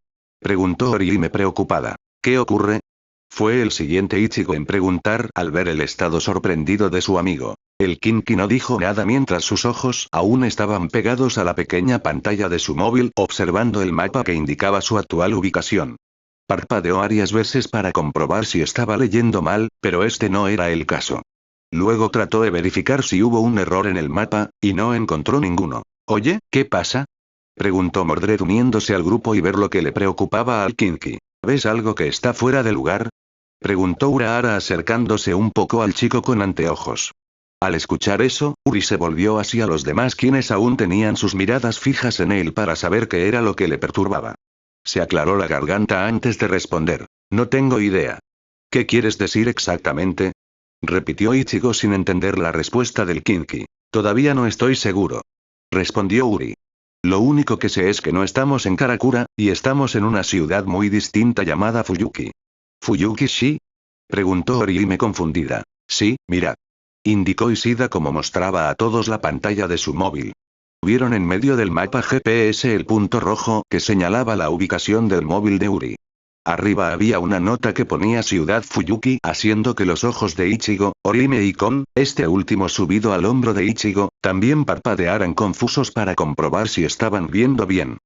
Preguntó Orihime preocupada. ¿Qué ocurre? Fue el siguiente Ichigo en preguntar al ver el estado sorprendido de su amigo. El Kinky no dijo nada mientras sus ojos aún estaban pegados a la pequeña pantalla de su móvil observando el mapa que indicaba su actual ubicación. Parpadeó varias veces para comprobar si estaba leyendo mal, pero este no era el caso. Luego trató de verificar si hubo un error en el mapa, y no encontró ninguno. Oye, ¿qué pasa? Preguntó Mordred uniéndose al grupo y ver lo que le preocupaba al Kinky. ¿Ves algo que está fuera de lugar? Preguntó Urahara acercándose un poco al chico con anteojos. Al escuchar eso, Uri se volvió hacia los demás quienes aún tenían sus miradas fijas en él para saber qué era lo que le perturbaba. Se aclaró la garganta antes de responder. No tengo idea. ¿Qué quieres decir exactamente? Repitió Ichigo sin entender la respuesta del Kinky. Todavía no estoy seguro. Respondió Uri. Lo único que sé es que no estamos en Karakura, y estamos en una ciudad muy distinta llamada Fuyuki. ¿Fuyuki-shi? Preguntó Orihime confundida. Sí, mirad. Indicó Ishida como mostraba a todos la pantalla de su móvil. Vieron en medio del mapa GPS el punto rojo que señalaba la ubicación del móvil de Uri. Arriba había una nota que ponía Ciudad Fuyuki, haciendo que los ojos de Ichigo, Orihime y Kon, este último subido al hombro de Ichigo, también parpadearan confusos para comprobar si estaban viendo bien.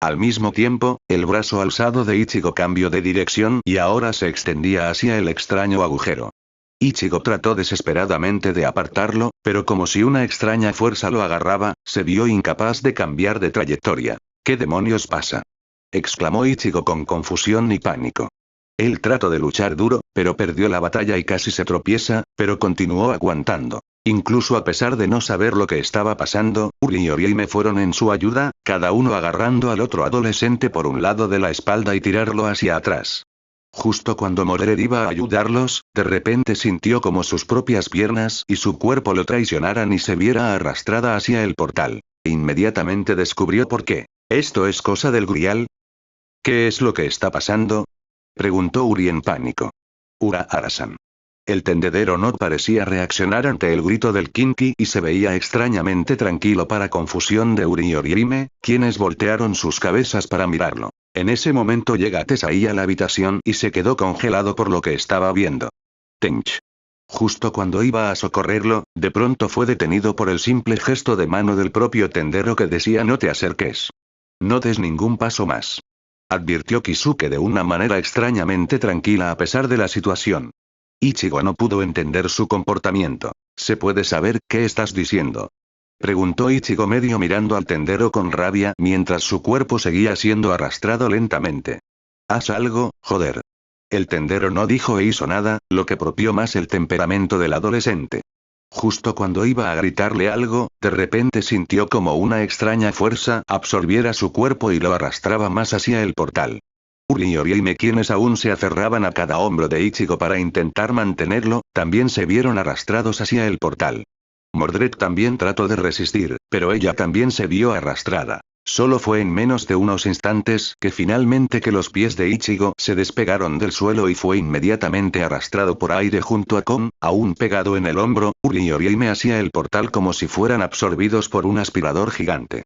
Al mismo tiempo, el brazo alzado de Ichigo cambió de dirección y ahora se extendía hacia el extraño agujero. Ichigo trató desesperadamente de apartarlo, pero como si una extraña fuerza lo agarraba, se vio incapaz de cambiar de trayectoria. ¿Qué demonios pasa?, exclamó Ichigo con confusión y pánico. Él trató de luchar duro, pero perdió la batalla y casi se tropieza, pero continuó aguantando. Incluso a pesar de no saber lo que estaba pasando, Uri y Orihime fueron en su ayuda, cada uno agarrando al otro adolescente por un lado de la espalda y tirarlo hacia atrás. Justo cuando Mordred iba a ayudarlos, de repente sintió como sus propias piernas y su cuerpo lo traicionaran y se viera arrastrada hacia el portal. Inmediatamente descubrió por qué. ¿Esto es cosa del Grial? ¿Qué es lo que está pasando?, preguntó Uri en pánico. Urahara-san. El tendedero no parecía reaccionar ante el grito del Kinki y se veía extrañamente tranquilo para confusión de Uri y Orihime, quienes voltearon sus cabezas para mirarlo. En ese momento llega Tesai a la habitación y se quedó congelado por lo que estaba viendo. Tench. Justo cuando iba a socorrerlo, de pronto fue detenido por el simple gesto de mano del propio tendero que decía no te acerques. No des ningún paso más. Advirtió Kisuke de una manera extrañamente tranquila a pesar de la situación. Ichigo no pudo entender su comportamiento. ¿Se puede saber qué estás diciendo?, preguntó Ichigo medio mirando al tendero con rabia mientras su cuerpo seguía siendo arrastrado lentamente. Haz algo, joder. El tendero no dijo e hizo nada, lo que propió más el temperamento del adolescente. Justo cuando iba a gritarle algo, de repente sintió como una extraña fuerza absorbiera su cuerpo y lo arrastraba más hacia el portal. Uri y Orihime, quienes aún se aferraban a cada hombro de Ichigo para intentar mantenerlo, también se vieron arrastrados hacia el portal. Mordred también trató de resistir, pero ella también se vio arrastrada. Solo fue en menos de unos instantes que finalmente que los pies de Ichigo se despegaron del suelo y fue inmediatamente arrastrado por aire junto a Kon, aún pegado en el hombro, Uri y Orihime hacia el portal como si fueran absorbidos por un aspirador gigante.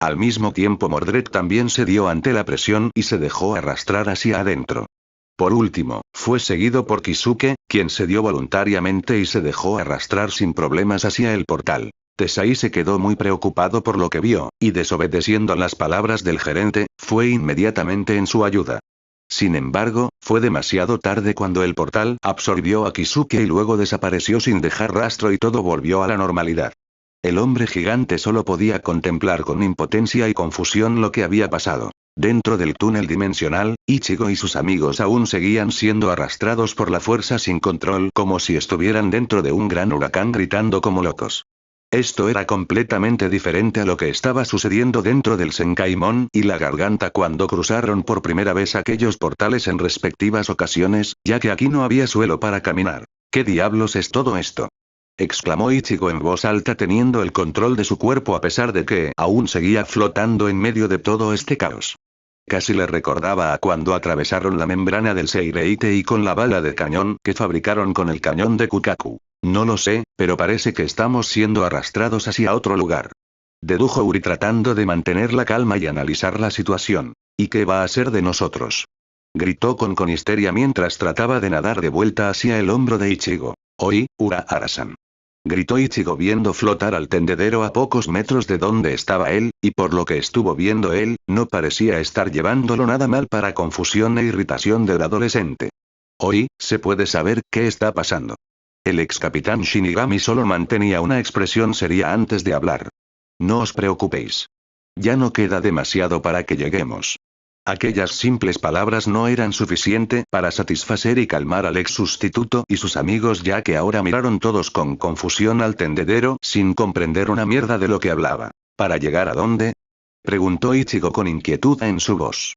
Al mismo tiempo Mordred también se dio ante la presión y se dejó arrastrar hacia adentro. Por último, fue seguido por Kisuke, quien se dio voluntariamente y se dejó arrastrar sin problemas hacia el portal. Tesai se quedó muy preocupado por lo que vio, y desobedeciendo las palabras del gerente, fue inmediatamente en su ayuda. Sin embargo, fue demasiado tarde cuando el portal absorbió a Kisuke y luego desapareció sin dejar rastro y todo volvió a la normalidad. El hombre gigante solo podía contemplar con impotencia y confusión lo que había pasado. Dentro del túnel dimensional, Ichigo y sus amigos aún seguían siendo arrastrados por la fuerza sin control como si estuvieran dentro de un gran huracán gritando como locos. Esto era completamente diferente a lo que estaba sucediendo dentro del Senkaimon y la garganta cuando cruzaron por primera vez aquellos portales en respectivas ocasiones, ya que aquí no había suelo para caminar. ¿Qué diablos es todo esto?, exclamó Ichigo en voz alta teniendo el control de su cuerpo a pesar de que aún seguía flotando en medio de todo este caos. Casi le recordaba a cuando atravesaron la membrana del Seireite y con la bala de cañón que fabricaron con el cañón de Kukaku. No lo sé, pero parece que estamos siendo arrastrados hacia otro lugar. Dedujo Uri tratando de mantener la calma y analizar la situación. ¿Y qué va a ser de nosotros?, gritó con histeria mientras trataba de nadar de vuelta hacia el hombro de Ichigo. Oi, Urahara-san. Gritó Ichigo viendo flotar al tendedero a pocos metros de donde estaba él, y por lo que estuvo viendo él, no parecía estar llevándolo nada mal para confusión e irritación del adolescente. Oi, ¿se puede saber qué está pasando? El ex capitán Shinigami solo mantenía una expresión seria antes de hablar. No os preocupéis. Ya no queda demasiado para que lleguemos. Aquellas simples palabras no eran suficiente para satisfacer y calmar al ex sustituto y sus amigos ya que ahora miraron todos con confusión al tendedero sin comprender una mierda de lo que hablaba. ¿Para llegar a dónde?, preguntó Ichigo con inquietud en su voz.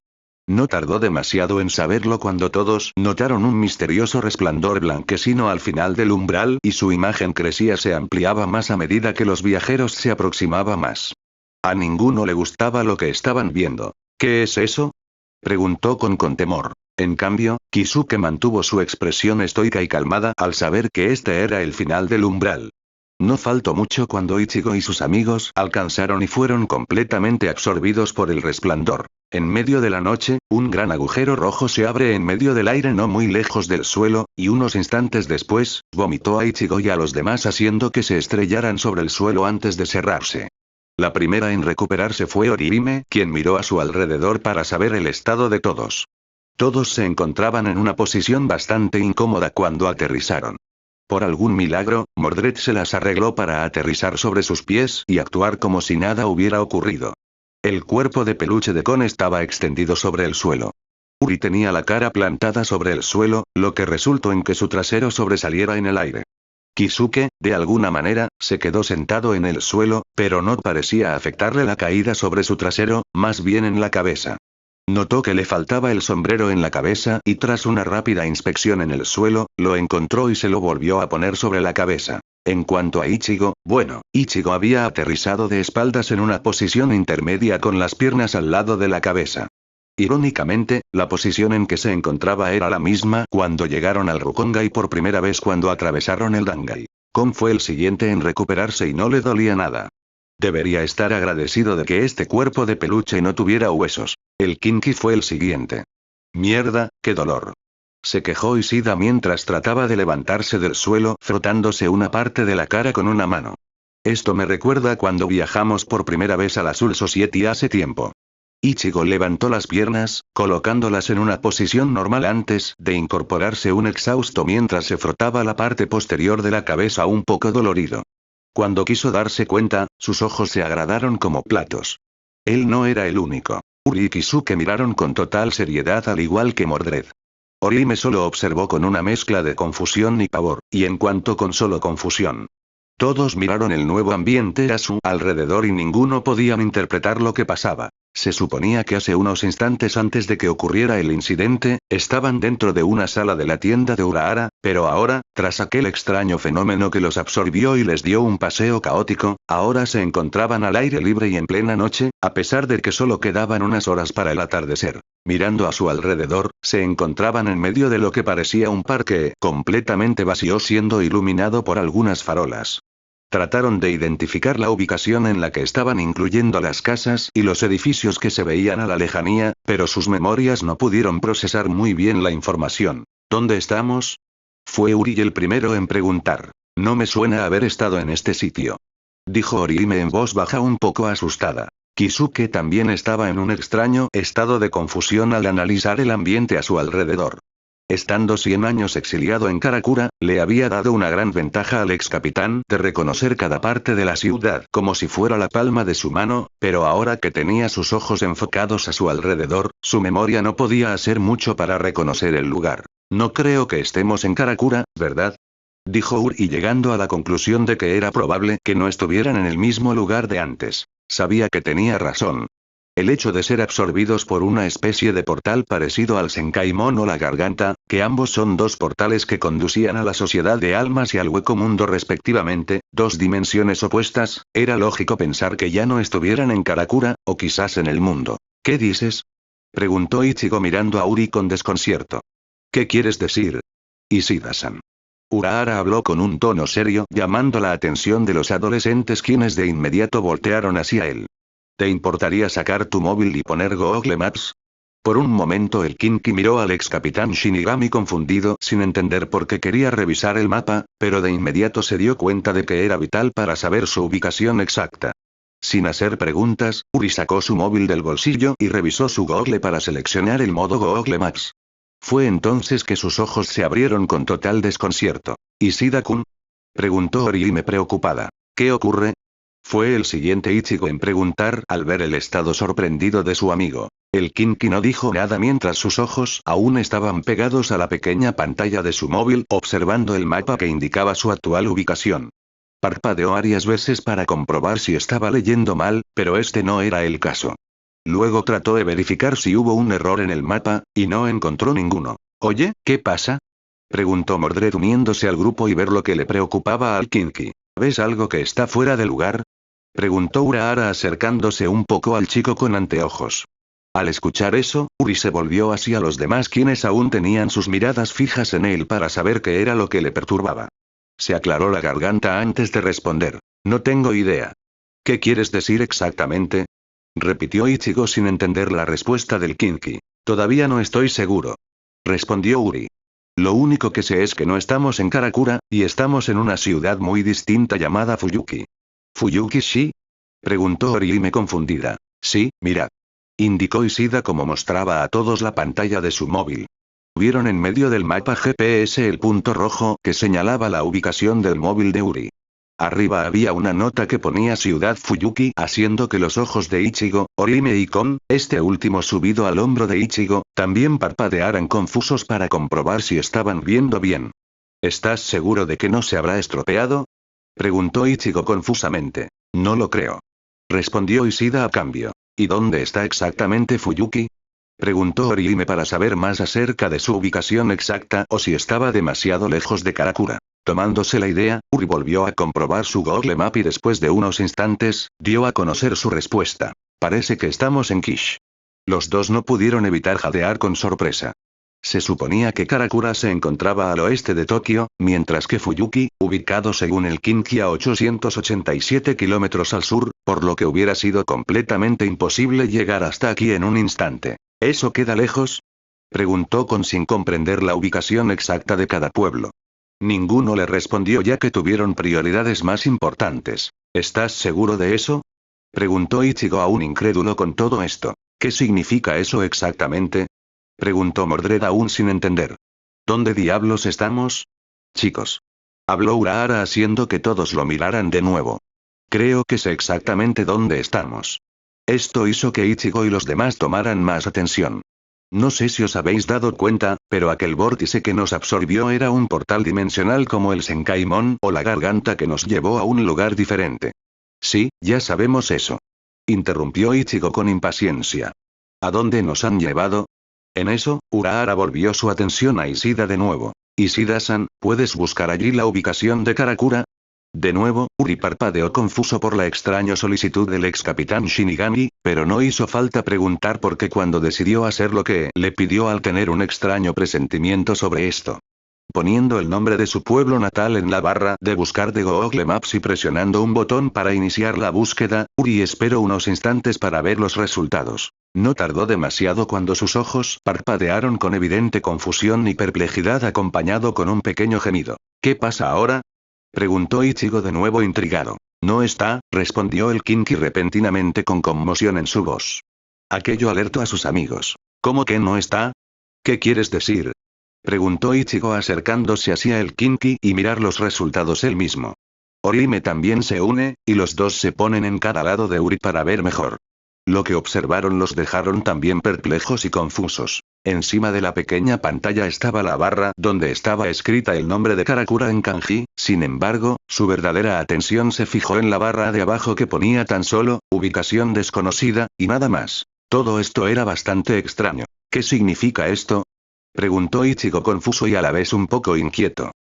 No tardó demasiado en saberlo cuando todos notaron un misterioso resplandor blanquecino al final del umbral y su imagen crecía se ampliaba más a medida que los viajeros se aproximaban más. A ninguno le gustaba lo que estaban viendo. ¿Qué es eso?, preguntó con temor. En cambio, Kisuke mantuvo su expresión estoica y calmada al saber que este era el final del umbral. No faltó mucho cuando Ichigo y sus amigos alcanzaron y fueron completamente absorbidos por el resplandor. En medio de la noche, un gran agujero rojo se abre en medio del aire no muy lejos del suelo, y unos instantes después, vomitó a Ichigo y a los demás haciendo que se estrellaran sobre el suelo antes de cerrarse. La primera en recuperarse fue Orihime, quien miró a su alrededor para saber el estado de todos. Todos se encontraban en una posición bastante incómoda cuando aterrizaron. Por algún milagro, Mordred se las arregló para aterrizar sobre sus pies y actuar como si nada hubiera ocurrido. El cuerpo de peluche de Kon estaba extendido sobre el suelo. Uri tenía la cara plantada sobre el suelo, lo que resultó en que su trasero sobresaliera en el aire. Kisuke, de alguna manera, se quedó sentado en el suelo, pero no parecía afectarle la caída sobre su trasero, más bien en la cabeza. Notó que le faltaba el sombrero en la cabeza y tras una rápida inspección en el suelo, lo encontró y se lo volvió a poner sobre la cabeza. En cuanto a Ichigo, bueno, Ichigo había aterrizado de espaldas en una posición intermedia con las piernas al lado de la cabeza. Irónicamente, la posición en que se encontraba era la misma cuando llegaron al Rukongai por primera vez cuando atravesaron el Dangai. Kon fue el siguiente en recuperarse y no le dolía nada. Debería estar agradecido de que este cuerpo de peluche no tuviera huesos. El Kinky fue el siguiente. Mierda, qué dolor. Se quejó Ishida mientras trataba de levantarse del suelo frotándose una parte de la cara con una mano. Esto me recuerda cuando viajamos por primera vez a la Soul Society hace tiempo. Ichigo levantó las piernas, colocándolas en una posición normal antes de incorporarse un exhausto mientras se frotaba la parte posterior de la cabeza un poco dolorido. Cuando quiso darse cuenta, sus ojos se agradaron como platos. Él no era el único. Uri y Kisuke miraron con total seriedad al igual que Mordred. Orihime solo observó con una mezcla de confusión y pavor, y en cuanto con solo confusión. Todos miraron el nuevo ambiente a su alrededor y ninguno podían interpretar lo que pasaba. Se suponía que hace unos instantes antes de que ocurriera el incidente, estaban dentro de una sala de la tienda de Urahara, pero ahora, tras aquel extraño fenómeno que los absorbió y les dio un paseo caótico, ahora se encontraban al aire libre y en plena noche, a pesar de que solo quedaban unas horas para el atardecer. Mirando a su alrededor, se encontraban en medio de lo que parecía un parque completamente vacío siendo iluminado por algunas farolas. Trataron de identificar la ubicación en la que estaban incluyendo las casas y los edificios que se veían a la lejanía, pero sus memorias no pudieron procesar muy bien la información. ¿Dónde estamos? Fue Uri el primero en preguntar. No me suena haber estado en este sitio. Dijo Orihime en voz baja un poco asustada. Kisuke también estaba en un extraño estado de confusión al analizar el ambiente a su alrededor. Estando 100 años exiliado en Karakura, le había dado una gran ventaja al ex capitán de reconocer cada parte de la ciudad como si fuera la palma de su mano, pero ahora que tenía sus ojos enfocados a su alrededor, su memoria no podía hacer mucho para reconocer el lugar. No creo que estemos en Karakura, ¿verdad? Dijo Uri llegando a la conclusión de que era probable que no estuvieran en el mismo lugar de antes. Sabía que tenía razón. El hecho de ser absorbidos por una especie de portal parecido al Senkaimon o la garganta, que ambos son dos portales que conducían a la sociedad de almas y al hueco mundo respectivamente, dos dimensiones opuestas, era lógico pensar que ya no estuvieran en Karakura, o quizás en el mundo. ¿Qué dices? Preguntó Ichigo mirando a Uri con desconcierto. ¿Qué quieres decir? Ishida-san. Urahara habló con un tono serio, llamando la atención de los adolescentes quienes de inmediato voltearon hacia él. ¿Te importaría sacar tu móvil y poner Google Maps? Por un momento el Kinky miró al ex capitán Shinigami confundido sin entender por qué quería revisar el mapa, pero de inmediato se dio cuenta de que era vital para saber su ubicación exacta. Sin hacer preguntas, Uri sacó su móvil del bolsillo y revisó su Google para seleccionar el modo Google Maps. Fue entonces que sus ojos se abrieron con total desconcierto. ¿Ishida-kun? Preguntó Orihime preocupada. ¿Qué ocurre? Fue el siguiente Ichigo en preguntar al ver el estado sorprendido de su amigo. El Kinky no dijo nada mientras sus ojos aún estaban pegados a la pequeña pantalla de su móvil observando el mapa que indicaba su actual ubicación. Parpadeó varias veces para comprobar si estaba leyendo mal, pero este no era el caso. Luego trató de verificar si hubo un error en el mapa, y no encontró ninguno. Oye, ¿qué pasa? Preguntó Mordred uniéndose al grupo y ver lo que le preocupaba al Kinky. ¿Ves algo que está fuera de lugar? Preguntó Urahara acercándose un poco al chico con anteojos. Al escuchar eso, Uri se volvió hacia los demás quienes aún tenían sus miradas fijas en él para saber qué era lo que le perturbaba. Se aclaró la garganta antes de responder. No tengo idea. ¿Qué quieres decir exactamente? Repitió Ichigo sin entender la respuesta del Kinky. Todavía no estoy seguro. Respondió Uri. Lo único que sé es que no estamos en Karakura, y estamos en una ciudad muy distinta llamada Fuyuki. ¿Fuyuki-shi? Preguntó Orihime confundida. Sí, mirad. Indicó Ishida como mostraba a todos la pantalla de su móvil. Vieron en medio del mapa GPS el punto rojo que señalaba la ubicación del móvil de Uri. Arriba había una nota que ponía Ciudad Fuyuki, haciendo que los ojos de Ichigo, Orihime y Kon, este último subido al hombro de Ichigo, también parpadearan confusos para comprobar si estaban viendo bien. ¿Estás seguro de que no se habrá estropeado? Preguntó Ichigo confusamente. No lo creo. Respondió Ishida a cambio. ¿Y dónde está exactamente Fuyuki? Preguntó Orihime para saber más acerca de su ubicación exacta o si estaba demasiado lejos de Karakura. Tomándose la idea, Uri volvió a comprobar su Google Map y después de unos instantes, dio a conocer su respuesta. Parece que estamos en Kish. Los dos no pudieron evitar jadear con sorpresa. Se suponía que Karakura se encontraba al oeste de Tokio, mientras que Fuyuki, ubicado según el Kinki a 887 kilómetros al sur, por lo que hubiera sido completamente imposible llegar hasta aquí en un instante. ¿Eso queda lejos? Preguntó Kon sin comprender la ubicación exacta de cada pueblo. Ninguno le respondió ya que tuvieron prioridades más importantes. ¿Estás seguro de eso? Preguntó Ichigo aún incrédulo con todo esto. ¿Qué significa eso exactamente? Preguntó Mordred aún sin entender. ¿Dónde diablos estamos? Chicos. Habló Urahara haciendo que todos lo miraran de nuevo. Creo que sé exactamente dónde estamos. Esto hizo que Ichigo y los demás tomaran más atención. No sé si os habéis dado cuenta, pero aquel vórtice que nos absorbió era un portal dimensional como el Senkaimon o la garganta que nos llevó a un lugar diferente. Sí, ya sabemos eso. Interrumpió Ichigo con impaciencia. ¿A dónde nos han llevado? En eso, Urahara volvió su atención a Ishida de nuevo. Ishida-san, ¿puedes buscar allí la ubicación de Karakura? De nuevo, Uri parpadeó confuso por la extraña solicitud del ex capitán Shinigami, pero no hizo falta preguntar porque cuando decidió hacer lo que le pidió al tener un extraño presentimiento sobre esto. Poniendo el nombre de su pueblo natal en la barra de buscar de Google Maps y presionando un botón para iniciar la búsqueda, Uri esperó unos instantes para ver los resultados. No tardó demasiado cuando sus ojos parpadearon con evidente confusión y perplejidad acompañado con un pequeño gemido. ¿Qué pasa ahora? Preguntó Ichigo de nuevo intrigado. No está, respondió el Kinky repentinamente con conmoción en su voz. Aquello alertó a sus amigos. ¿Cómo que no está? ¿Qué quieres decir? Preguntó Ichigo acercándose hacia el Kinky y mirar los resultados él mismo. Orihime también se une, y los dos se ponen en cada lado de Uri para ver mejor. Lo que observaron los dejaron también perplejos y confusos. Encima de la pequeña pantalla estaba la barra donde estaba escrita el nombre de Karakura en kanji, sin embargo, su verdadera atención se fijó en la barra de abajo que ponía tan solo, ubicación desconocida, y nada más. Todo esto era bastante extraño. ¿Qué significa esto? Preguntó Ichigo confuso y a la vez un poco inquieto.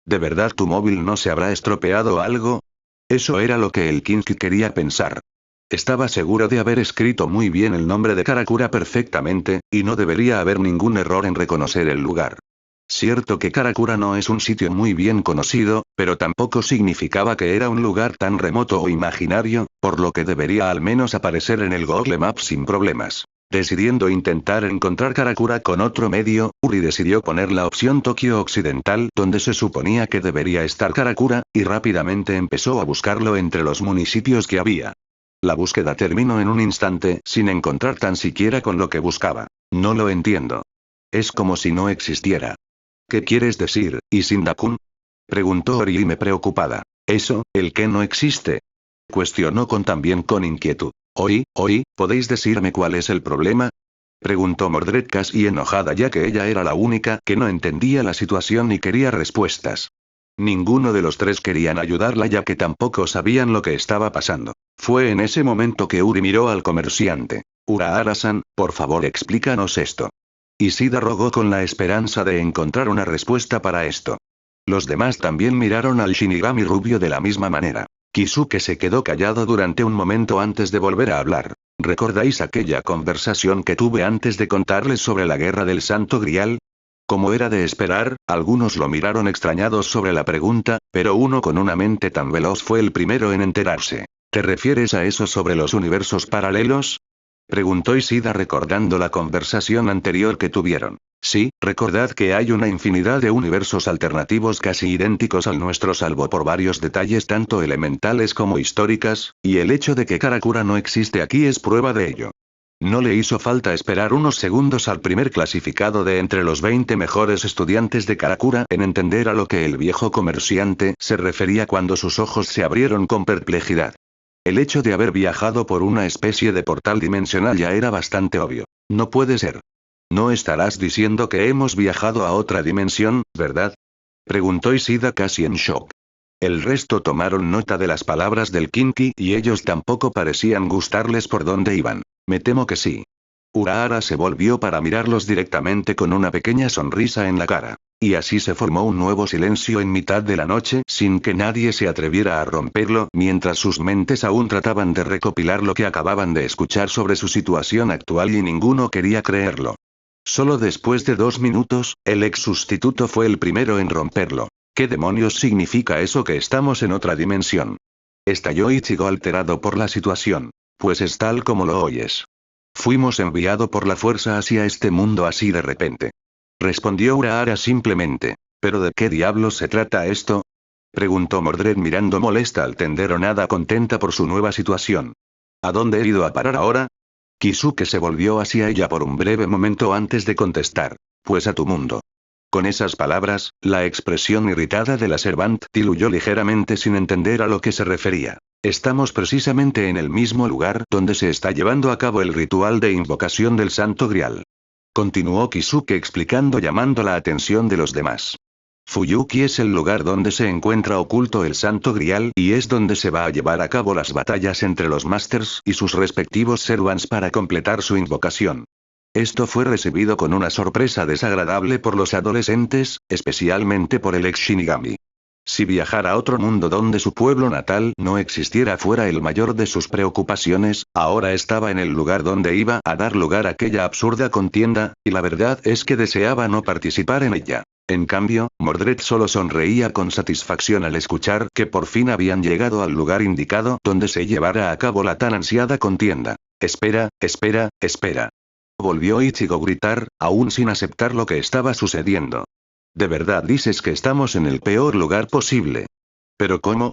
¿De verdad tu móvil no se habrá estropeado algo? Eso era lo que el Kinky quería pensar. Estaba seguro de haber escrito muy bien el nombre de Karakura perfectamente, y no debería haber ningún error en reconocer el lugar. Cierto que Karakura no es un sitio muy bien conocido, pero tampoco significaba que era un lugar tan remoto o imaginario, por lo que debería al menos aparecer en el Google Maps sin problemas. Decidiendo intentar encontrar Karakura con otro medio, Uri decidió poner la opción Tokio Occidental donde se suponía que debería estar Karakura, y rápidamente empezó a buscarlo entre los municipios que había. La búsqueda terminó en un instante, sin encontrar tan siquiera con lo que buscaba. No lo entiendo. Es como si no existiera. ¿Qué quieres decir, Isinda-kun? Preguntó Orihime preocupada. ¿Eso, el que no existe? Cuestionó también con inquietud. Oi, ¿podéis decirme cuál es el problema? Preguntó Mordred casi enojada ya que ella era la única que no entendía la situación y quería respuestas. Ninguno de los tres querían ayudarla ya que tampoco sabían lo que estaba pasando. Fue en ese momento que Uri miró al comerciante. Urahara-san, por favor explícanos esto. Ishida rogó con la esperanza de encontrar una respuesta para esto. Los demás también miraron al Shinigami rubio de la misma manera. Kisuke se quedó callado durante un momento antes de volver a hablar. ¿Recordáis aquella conversación que tuve antes de contarles sobre la guerra del Santo Grial? Como era de esperar, algunos lo miraron extrañados sobre la pregunta, pero uno con una mente tan veloz fue el primero en enterarse. ¿Te refieres a eso sobre los universos paralelos? Preguntó Ishida recordando la conversación anterior que tuvieron. Sí, recordad que hay una infinidad de universos alternativos casi idénticos al nuestro salvo por varios detalles tanto elementales como históricas, y el hecho de que Karakura no existe aquí es prueba de ello. No le hizo falta esperar unos segundos al primer clasificado de entre los 20 mejores estudiantes de Karakura en entender a lo que el viejo comerciante se refería cuando sus ojos se abrieron con perplejidad. El hecho de haber viajado por una especie de portal dimensional ya era bastante obvio. No puede ser. ¿No estarás diciendo que hemos viajado a otra dimensión, verdad? Preguntó Ishida casi en shock. El resto tomaron nota de las palabras del Kinky y ellos tampoco parecían gustarles por dónde iban. Me temo que sí. Urahara se volvió para mirarlos directamente con una pequeña sonrisa en la cara. Y así se formó un nuevo silencio en mitad de la noche sin que nadie se atreviera a romperlo mientras sus mentes aún trataban de recopilar lo que acababan de escuchar sobre su situación actual y ninguno quería creerlo. Solo después de 2 minutos, el ex sustituto fue el primero en romperlo. ¿Qué demonios significa eso que estamos en otra dimensión? Estalló Ichigo alterado por la situación. Pues es tal como lo oyes. Fuimos enviados por la fuerza hacia este mundo así de repente. Respondió Urahara simplemente. ¿Pero de qué diablos se trata esto? Preguntó Mordred mirando molesta al tendero nada contenta por su nueva situación. ¿A dónde he ido a parar ahora? Kisuke se volvió hacia ella por un breve momento antes de contestar. Pues a tu mundo. Con esas palabras, la expresión irritada de la Servant diluyó ligeramente sin entender a lo que se refería. Estamos precisamente en el mismo lugar donde se está llevando a cabo el ritual de invocación del Santo Grial. Continuó Kisuke explicando llamando la atención de los demás. Fuyuki es el lugar donde se encuentra oculto el Santo Grial y es donde se va a llevar a cabo las batallas entre los Masters y sus respectivos Servants para completar su invocación. Esto fue recibido con una sorpresa desagradable por los adolescentes, especialmente por el ex Shinigami. Si viajara a otro mundo donde su pueblo natal no existiera fuera el mayor de sus preocupaciones, ahora estaba en el lugar donde iba a dar lugar a aquella absurda contienda, y la verdad es que deseaba no participar en ella. En cambio, Mordred solo sonreía con satisfacción al escuchar que por fin habían llegado al lugar indicado donde se llevara a cabo la tan ansiada contienda. Espera, espera, espera. Volvió Ichigo a gritar, aún sin aceptar lo que estaba sucediendo. ¿De verdad dices que estamos en el peor lugar posible? ¿Pero cómo?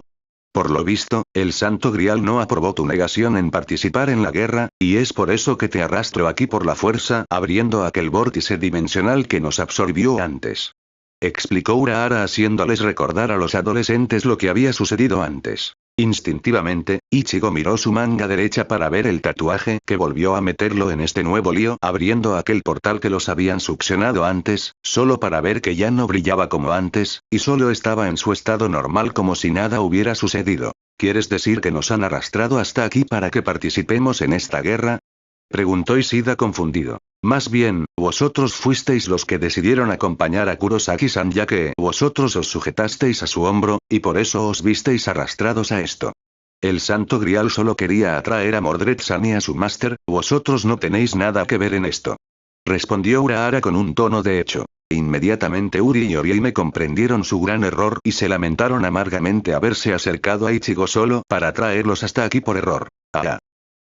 Por lo visto, el Santo Grial no aprobó tu negación en participar en la guerra, y es por eso que te arrastro aquí por la fuerza, abriendo aquel vórtice dimensional que nos absorbió antes. Explicó Urahara haciéndoles recordar a los adolescentes lo que había sucedido antes. Instintivamente, Ichigo miró su manga derecha para ver el tatuaje que volvió a meterlo en este nuevo lío abriendo aquel portal que los habían succionado antes, solo para ver que ya no brillaba como antes, y solo estaba en su estado normal como si nada hubiera sucedido. ¿Quieres decir que nos han arrastrado hasta aquí para que participemos en esta guerra? Preguntó Ishida confundido. Más bien, vosotros fuisteis los que decidieron acompañar a Kurosaki-san ya que vosotros os sujetasteis a su hombro, y por eso os visteis arrastrados a esto. El Santo Grial solo quería atraer a Mordred-san y a su máster, vosotros no tenéis nada que ver en esto. Respondió Urahara con un tono de hecho. Inmediatamente Uri y Orihime comprendieron su gran error y se lamentaron amargamente haberse acercado a Ichigo solo para traerlos hasta aquí por error. Ah.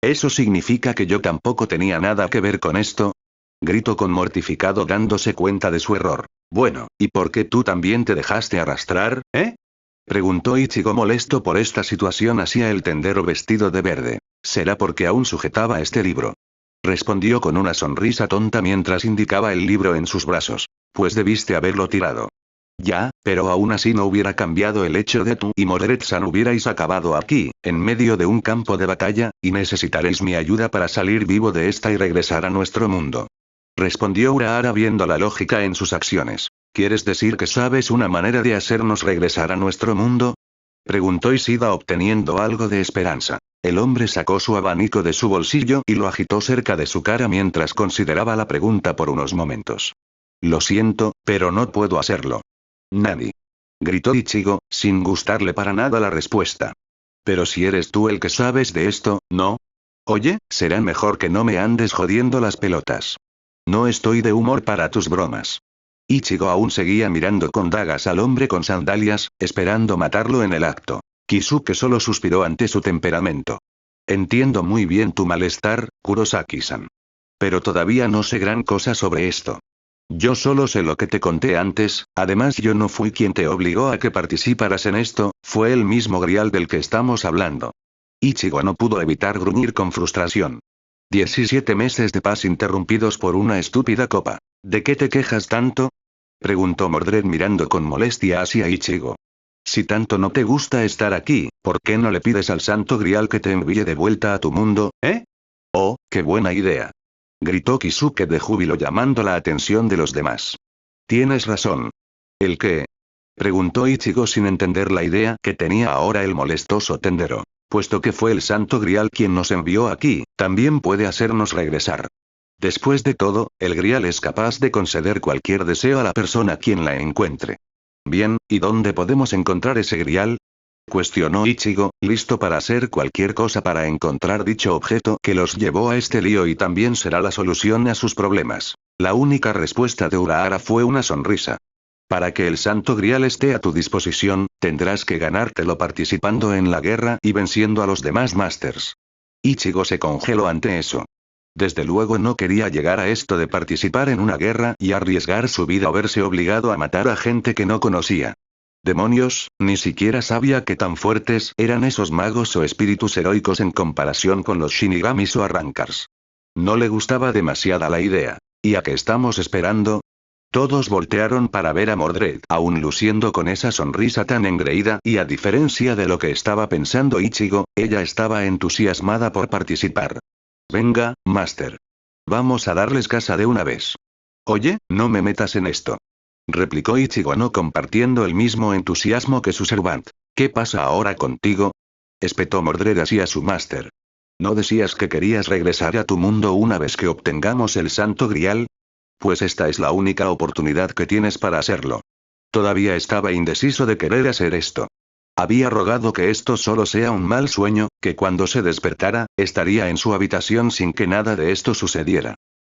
¿Eso significa que yo tampoco tenía nada que ver con esto? Gritó con mortificado dándose cuenta de su error. Bueno, ¿y por qué tú también te dejaste arrastrar, Preguntó Ichigo molesto por esta situación hacia el tendero vestido de verde. ¿Será porque aún sujetaba este libro? Respondió con una sonrisa tonta mientras indicaba el libro en sus brazos. Pues debiste haberlo tirado. Ya, pero aún así no hubiera cambiado el hecho de tú y Mordred-san hubierais acabado aquí, en medio de un campo de batalla, y necesitaréis mi ayuda para salir vivo de esta y regresar a nuestro mundo. Respondió Urahara viendo la lógica en sus acciones. ¿Quieres decir que sabes una manera de hacernos regresar a nuestro mundo? Preguntó Ishida obteniendo algo de esperanza. El hombre sacó su abanico de su bolsillo y lo agitó cerca de su cara mientras consideraba la pregunta por unos momentos. Lo siento, pero no puedo hacerlo. Nani. Gritó Ichigo, sin gustarle para nada la respuesta. Pero si eres tú el que sabes de esto, ¿no? Oye, será mejor que no me andes jodiendo las pelotas. No estoy de humor para tus bromas. Ichigo aún seguía mirando con dagas al hombre con sandalias, esperando matarlo en el acto. Kisuke solo suspiró ante su temperamento. Entiendo muy bien tu malestar, Kurosaki-san. Pero todavía no sé gran cosa sobre esto. Yo solo sé lo que te conté antes, además yo no fui quien te obligó a que participaras en esto, fue el mismo Grial del que estamos hablando. Ichigo no pudo evitar gruñir con frustración. 17 meses de paz interrumpidos por una estúpida copa. ¿De qué te quejas tanto? Preguntó Mordred mirando con molestia hacia Ichigo. Si tanto no te gusta estar aquí, ¿por qué no le pides al Santo Grial que te envíe de vuelta a tu mundo, eh? Oh, qué buena idea. Gritó Kisuke de júbilo llamando la atención de los demás. Tienes razón. ¿El qué? Preguntó Ichigo sin entender la idea que tenía ahora el molestoso tendero. Puesto que fue el Santo Grial quien nos envió aquí, también puede hacernos regresar. Después de todo, el Grial es capaz de conceder cualquier deseo a la persona quien la encuentre. Bien, ¿y dónde podemos encontrar ese Grial? Cuestionó Ichigo, listo para hacer cualquier cosa para encontrar dicho objeto que los llevó a este lío y también será la solución a sus problemas. La única respuesta de Urahara fue una sonrisa. Para que el Santo Grial esté a tu disposición, tendrás que ganártelo participando en la guerra y venciendo a los demás Masters. Ichigo se congeló ante eso. Desde luego no quería llegar a esto de participar en una guerra y arriesgar su vida o verse obligado a matar a gente que no conocía. Demonios, ni siquiera sabía qué tan fuertes eran esos magos o espíritus heroicos en comparación con los Shinigamis o Arrancars. No le gustaba demasiada la idea. ¿Y a qué estamos esperando? Todos voltearon para ver a Mordred, aún luciendo con esa sonrisa tan engreída, y a diferencia de lo que estaba pensando Ichigo, ella estaba entusiasmada por participar. Venga, Master. Vamos a darles casa de una vez. Oye, no me metas en esto. Replicó Ichigo no compartiendo el mismo entusiasmo que su servant. ¿Qué pasa ahora contigo? Espetó Mordred hacia su máster. ¿No decías que querías regresar a tu mundo una vez que obtengamos el Santo Grial? Pues esta es la única oportunidad que tienes para hacerlo. Todavía estaba indeciso de querer hacer esto. Había rogado que esto solo sea un mal sueño, que cuando se despertara, estaría en su habitación sin que nada de esto sucediera.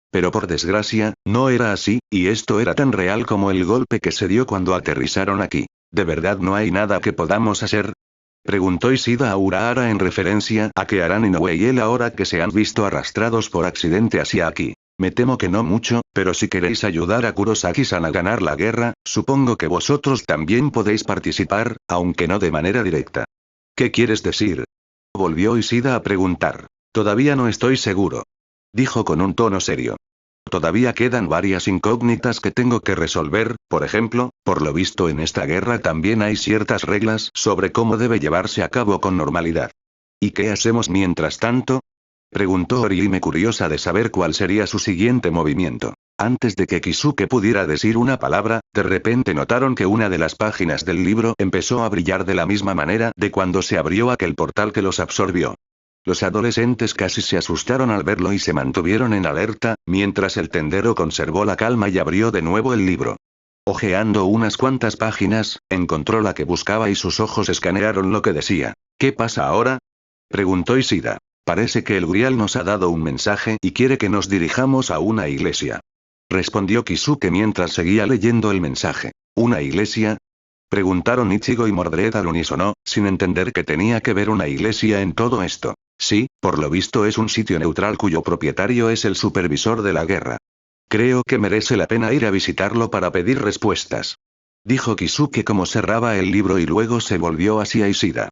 Pero por desgracia, no era así, y esto era tan real como el golpe que se dio cuando aterrizaron aquí. ¿De verdad no hay nada que podamos hacer? Preguntó Ishida a Urahara en referencia a que harán Inoue y él ahora que se han visto arrastrados por accidente hacia aquí. Me temo que no mucho, pero si queréis ayudar a Kurosaki-san a ganar la guerra, supongo que vosotros también podéis participar, aunque no de manera directa. ¿Qué quieres decir? Volvió Ishida a preguntar. Todavía no estoy seguro. Dijo con un tono serio. Todavía quedan varias incógnitas que tengo que resolver, por ejemplo, por lo visto en esta guerra también hay ciertas reglas sobre cómo debe llevarse a cabo con normalidad. ¿Y qué hacemos mientras tanto? Preguntó Orihime curiosa de saber cuál sería su siguiente movimiento. Antes de que Kisuke pudiera decir una palabra, de repente notaron que una de las páginas del libro empezó a brillar de la misma manera de cuando se abrió aquel portal que los absorbió. Los adolescentes casi se asustaron al verlo y se mantuvieron en alerta, mientras el tendero conservó la calma y abrió de nuevo el libro. Ojeando unas cuantas páginas, encontró la que buscaba y sus ojos escanearon lo que decía. ¿Qué pasa ahora? Preguntó Ishida. Parece que el Grial nos ha dado un mensaje y quiere que nos dirijamos a una iglesia. Respondió Kisuke mientras seguía leyendo el mensaje. ¿Una iglesia? Preguntaron Ichigo y Mordred al unísono, sin entender que tenía que ver una iglesia en todo esto. Sí, por lo visto es un sitio neutral cuyo propietario es el supervisor de la guerra. Creo que merece la pena ir a visitarlo para pedir respuestas. Dijo Kisuke como cerraba el libro y luego se volvió hacia Ishida.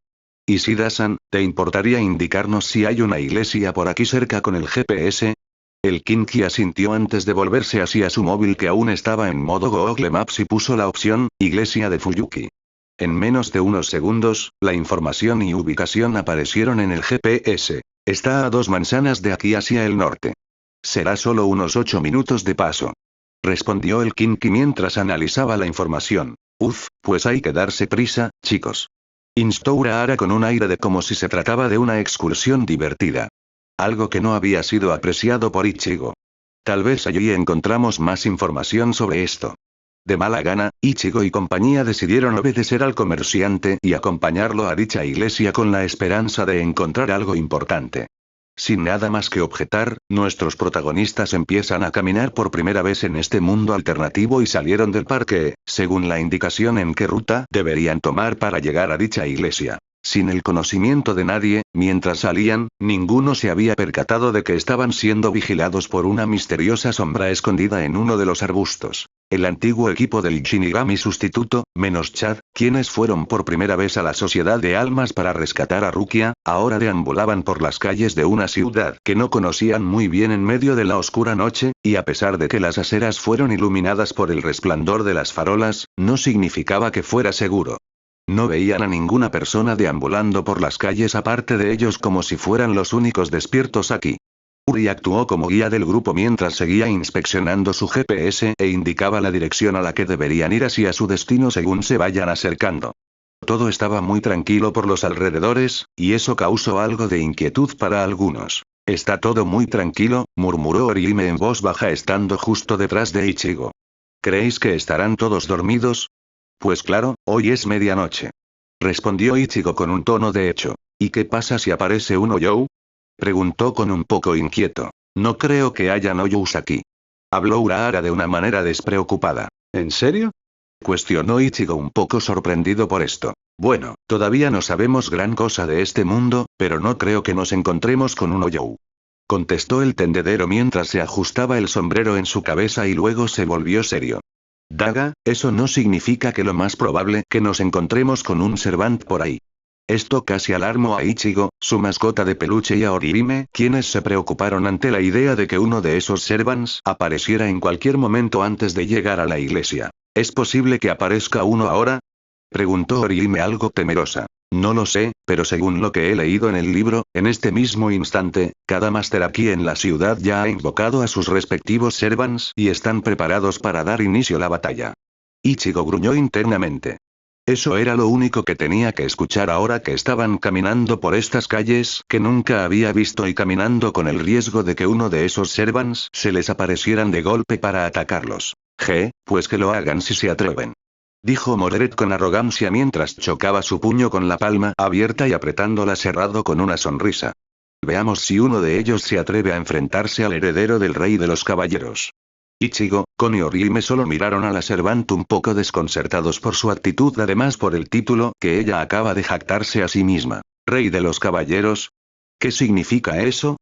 Ishida-san, ¿te importaría indicarnos si hay una iglesia por aquí cerca con el GPS? El Kinki asintió antes de volverse hacia su móvil que aún estaba en modo Google Maps y puso la opción, Iglesia de Fuyuki. En menos de unos segundos, la información y ubicación aparecieron en el GPS. Está a 2 manzanas de aquí hacia el norte. Será solo unos 8 minutos de paso. Respondió el Kinki mientras analizaba la información. Uf, pues hay que darse prisa, chicos. Instó Urahara con un aire de como si se trataba de una excursión divertida. Algo que no había sido apreciado por Ichigo. Tal vez allí encontramos más información sobre esto. De mala gana, Ichigo y compañía decidieron obedecer al comerciante y acompañarlo a dicha iglesia con la esperanza de encontrar algo importante. Sin nada más que objetar, nuestros protagonistas empiezan a caminar por primera vez en este mundo alternativo y salieron del parque, según la indicación en qué ruta deberían tomar para llegar a dicha iglesia. Sin el conocimiento de nadie, mientras salían, ninguno se había percatado de que estaban siendo vigilados por una misteriosa sombra escondida en uno de los arbustos. El antiguo equipo del Shinigami sustituto, menos Chad, quienes fueron por primera vez a la Sociedad de Almas para rescatar a Rukia, ahora deambulaban por las calles de una ciudad que no conocían muy bien en medio de la oscura noche, y a pesar de que las aceras fueron iluminadas por el resplandor de las farolas, no significaba que fuera seguro. No veían a ninguna persona deambulando por las calles aparte de ellos como si fueran los únicos despiertos aquí. Uri actuó como guía del grupo mientras seguía inspeccionando su GPS e indicaba la dirección a la que deberían ir hacia su destino según se vayan acercando. Todo estaba muy tranquilo por los alrededores, y eso causó algo de inquietud para algunos. «Está todo muy tranquilo», murmuró Orihime en voz baja estando justo detrás de Ichigo. «¿Creéis que estarán todos dormidos?» «Pues claro, hoy es medianoche», respondió Ichigo con un tono de hecho. «¿Y qué pasa si aparece un Oyou?», preguntó con un poco inquieto. «No creo que hayan Oyous aquí», habló Urahara de una manera despreocupada. «¿En serio?», cuestionó Ichigo un poco sorprendido por esto. «Bueno, todavía no sabemos gran cosa de este mundo, pero no creo que nos encontremos con un Oyou», contestó el tendedero mientras se ajustaba el sombrero en su cabeza y luego se volvió serio. «Daga, eso no significa que lo más probable que nos encontremos con un Servant por ahí». Esto casi alarmó a Ichigo, su mascota de peluche y a Orihime, quienes se preocuparon ante la idea de que uno de esos Servants apareciera en cualquier momento antes de llegar a la iglesia. «¿Es posible que aparezca uno ahora?», preguntó Orihime algo temerosa. «No lo sé, pero según lo que he leído en el libro, en este mismo instante, cada máster aquí en la ciudad ya ha invocado a sus respectivos Servants y están preparados para dar inicio a la batalla». Ichigo gruñó internamente. Eso era lo único que tenía que escuchar ahora que estaban caminando por estas calles que nunca había visto y caminando con el riesgo de que uno de esos Servants se les aparecieran de golpe para atacarlos. Pues que lo hagan si se atreven», dijo Mordred con arrogancia mientras chocaba su puño con la palma abierta y apretándola cerrado con una sonrisa. «Veamos si uno de ellos se atreve a enfrentarse al heredero del rey de los caballeros». Ichigo, Kon y Orihime solo miraron a la Servant un poco desconcertados por su actitud, además por el título que ella acaba de jactarse a sí misma. «¿Rey de los caballeros? ¿Qué significa eso?».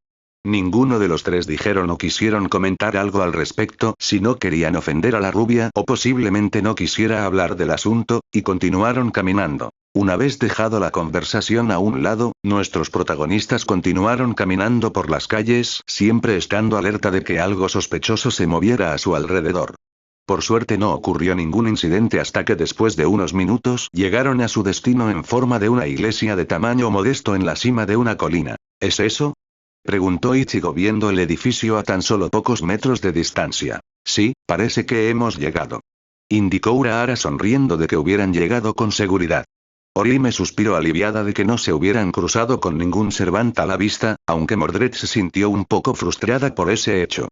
Ninguno de los tres dijeron o quisieron comentar algo al respecto si no querían ofender a la rubia o posiblemente no quisiera hablar del asunto, y continuaron caminando. Una vez dejado la conversación a un lado, nuestros protagonistas continuaron caminando por las calles, siempre estando alerta de que algo sospechoso se moviera a su alrededor. Por suerte no ocurrió ningún incidente hasta que después de unos minutos llegaron a su destino en forma de una iglesia de tamaño modesto en la cima de una colina. «¿Es eso?», preguntó Ichigo viendo el edificio a tan solo pocos metros de distancia. «Sí, parece que hemos llegado», indicó Urahara sonriendo de que hubieran llegado con seguridad. Orihime suspiró aliviada de que no se hubieran cruzado con ningún Servant a la vista, aunque Mordred se sintió un poco frustrada por ese hecho.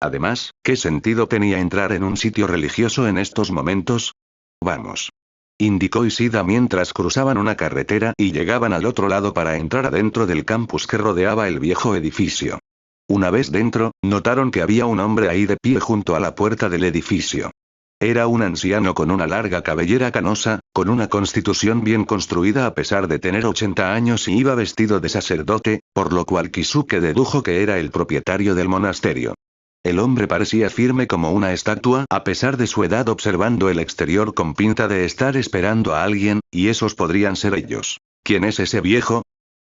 Además, ¿qué sentido tenía entrar en un sitio religioso en estos momentos? «Vamos», indicó Ishida mientras cruzaban una carretera y llegaban al otro lado para entrar adentro del campus que rodeaba el viejo edificio. Una vez dentro, notaron que había un hombre ahí de pie junto a la puerta del edificio. Era un anciano con una larga cabellera canosa, con una constitución bien construida a pesar de tener 80 años y iba vestido de sacerdote, por lo cual Kisuke dedujo que era el propietario del monasterio. El hombre parecía firme como una estatua a pesar de su edad, observando el exterior con pinta de estar esperando a alguien, y esos podrían ser ellos. «¿Quién es ese viejo?»,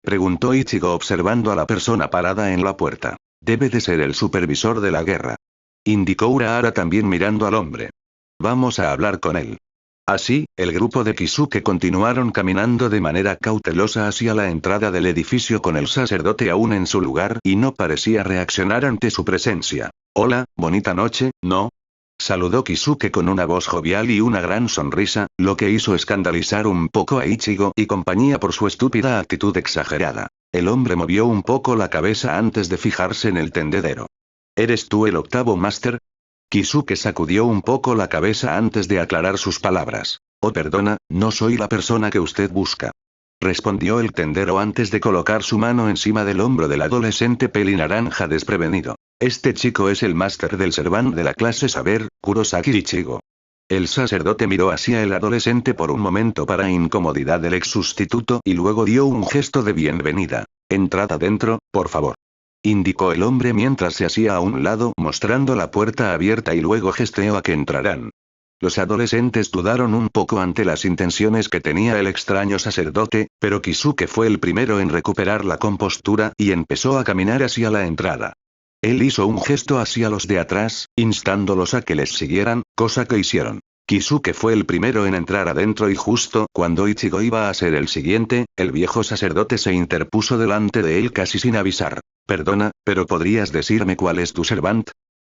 preguntó Ichigo observando a la persona parada en la puerta. «Debe de ser el supervisor de la guerra», indicó Urahara también mirando al hombre. «Vamos a hablar con él». Así, el grupo de Kisuke continuaron caminando de manera cautelosa hacia la entrada del edificio con el sacerdote aún en su lugar y no parecía reaccionar ante su presencia. «Hola, bonita noche, ¿no?», saludó Kisuke con una voz jovial y una gran sonrisa, lo que hizo escandalizar un poco a Ichigo y compañía por su estúpida actitud exagerada. El hombre movió un poco la cabeza antes de fijarse en el tendedero. «¿Eres tú el octavo máster?», Kisuke sacudió un poco la cabeza antes de aclarar sus palabras. Oh, perdona, no soy la persona que usted busca. Respondió el tendero antes de colocar su mano encima del hombro del adolescente pelinaranja desprevenido. Este chico es el máster del Servant de la clase Saber, Kurosaki Ichigo. El sacerdote miró hacia el adolescente por un momento para incomodidad del ex sustituto y luego dio un gesto de bienvenida. Entrad adentro, por favor. Indicó el hombre mientras se hacía a un lado mostrando la puerta abierta y luego gesteó a que entraran. Los adolescentes dudaron un poco ante las intenciones que tenía el extraño sacerdote, pero Kisuke fue el primero en recuperar la compostura y empezó a caminar hacia la entrada. Él hizo un gesto hacia los de atrás, instándolos a que les siguieran, cosa que hicieron. Kisuke fue el primero en entrar adentro y justo cuando Ichigo iba a ser el siguiente, el viejo sacerdote se interpuso delante de él casi sin avisar. Perdona, pero ¿podrías decirme cuál es tu Servant?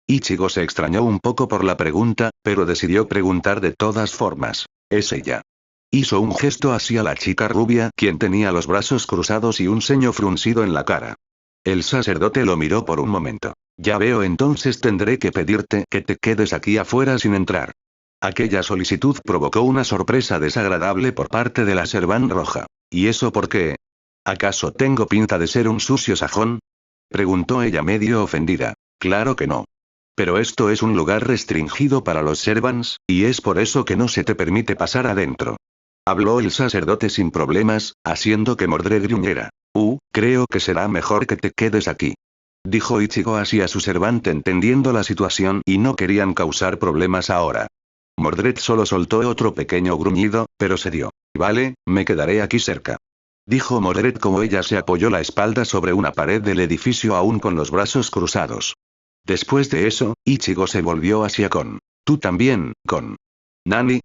Ichigo se extrañó un poco por la pregunta, pero decidió preguntar de todas formas. Es ella. Hizo un gesto hacia la chica rubia, quien tenía los brazos cruzados y un ceño fruncido en la cara. El sacerdote lo miró por un momento. Ya veo, entonces tendré que pedirte que te quedes aquí afuera sin entrar. Aquella solicitud provocó una sorpresa desagradable por parte de la Servant roja. ¿Y eso por qué? ¿Acaso tengo pinta de ser un sucio sajón? Preguntó ella medio ofendida. Claro que no. Pero esto es un lugar restringido para los Servants, y es por eso que no se te permite pasar adentro. Habló el sacerdote sin problemas, haciendo que Mordred gruñera. Creo que será mejor que te quedes aquí. Dijo Ichigo hacia su Servant entendiendo la situación y no querían causar problemas ahora. Mordred solo soltó otro pequeño gruñido, pero cedió. Vale, me quedaré aquí cerca. Dijo Mordred como ella se apoyó la espalda sobre una pared del edificio aún con los brazos cruzados. Después de eso, Ichigo se volvió hacia Kon. Tú también, Kon. ¿Nani?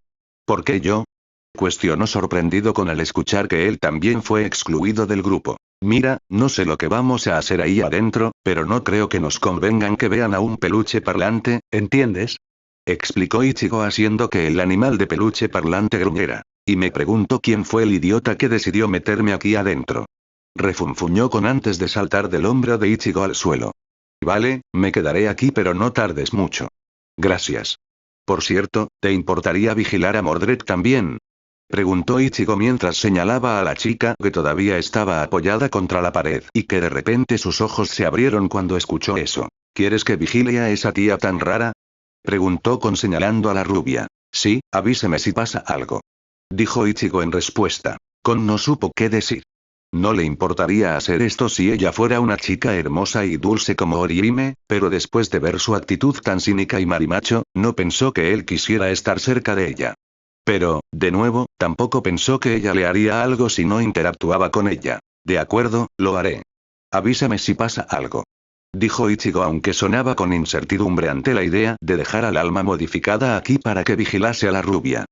¿Por qué yo? Cuestionó sorprendido con al escuchar que él también fue excluido del grupo. Mira, no sé lo que vamos a hacer ahí adentro, pero no creo que nos convengan que vean a un peluche parlante, ¿entiendes? Explicó Ichigo haciendo que el animal de peluche parlante gruñera. Y me pregunto quién fue el idiota que decidió meterme aquí adentro. Refunfuñó Kon antes de saltar del hombro de Ichigo al suelo. Vale, me quedaré aquí pero no tardes mucho. Gracias. Por cierto, ¿te importaría vigilar a Mordred también? Preguntó Ichigo mientras señalaba a la chica que todavía estaba apoyada contra la pared y que de repente sus ojos se abrieron cuando escuchó eso. ¿Quieres que vigile a esa tía tan rara? Preguntó Kon señalando a la rubia. Sí, avíseme si pasa algo. Dijo Ichigo en respuesta. Kon no supo qué decir. No le importaría hacer esto si ella fuera una chica hermosa y dulce como Orihime, pero después de ver su actitud tan cínica y marimacho, no pensó que él quisiera estar cerca de ella. Pero, de nuevo, tampoco pensó que ella le haría algo si no interactuaba con ella. De acuerdo, lo haré. Avísame si pasa algo. Dijo Ichigo aunque sonaba con incertidumbre ante la idea de dejar al alma modificada aquí para que vigilase a la rubia.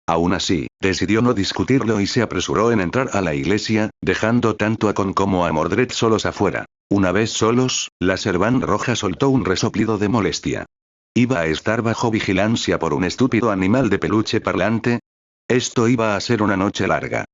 Aún así, decidió no discutirlo y se apresuró en entrar a la iglesia, dejando tanto a Kon como a Mordred solos afuera. Una vez solos, la Servant roja soltó un resoplido de molestia. ¿Iba a estar bajo vigilancia por un estúpido animal de peluche parlante? Esto iba a ser una noche larga.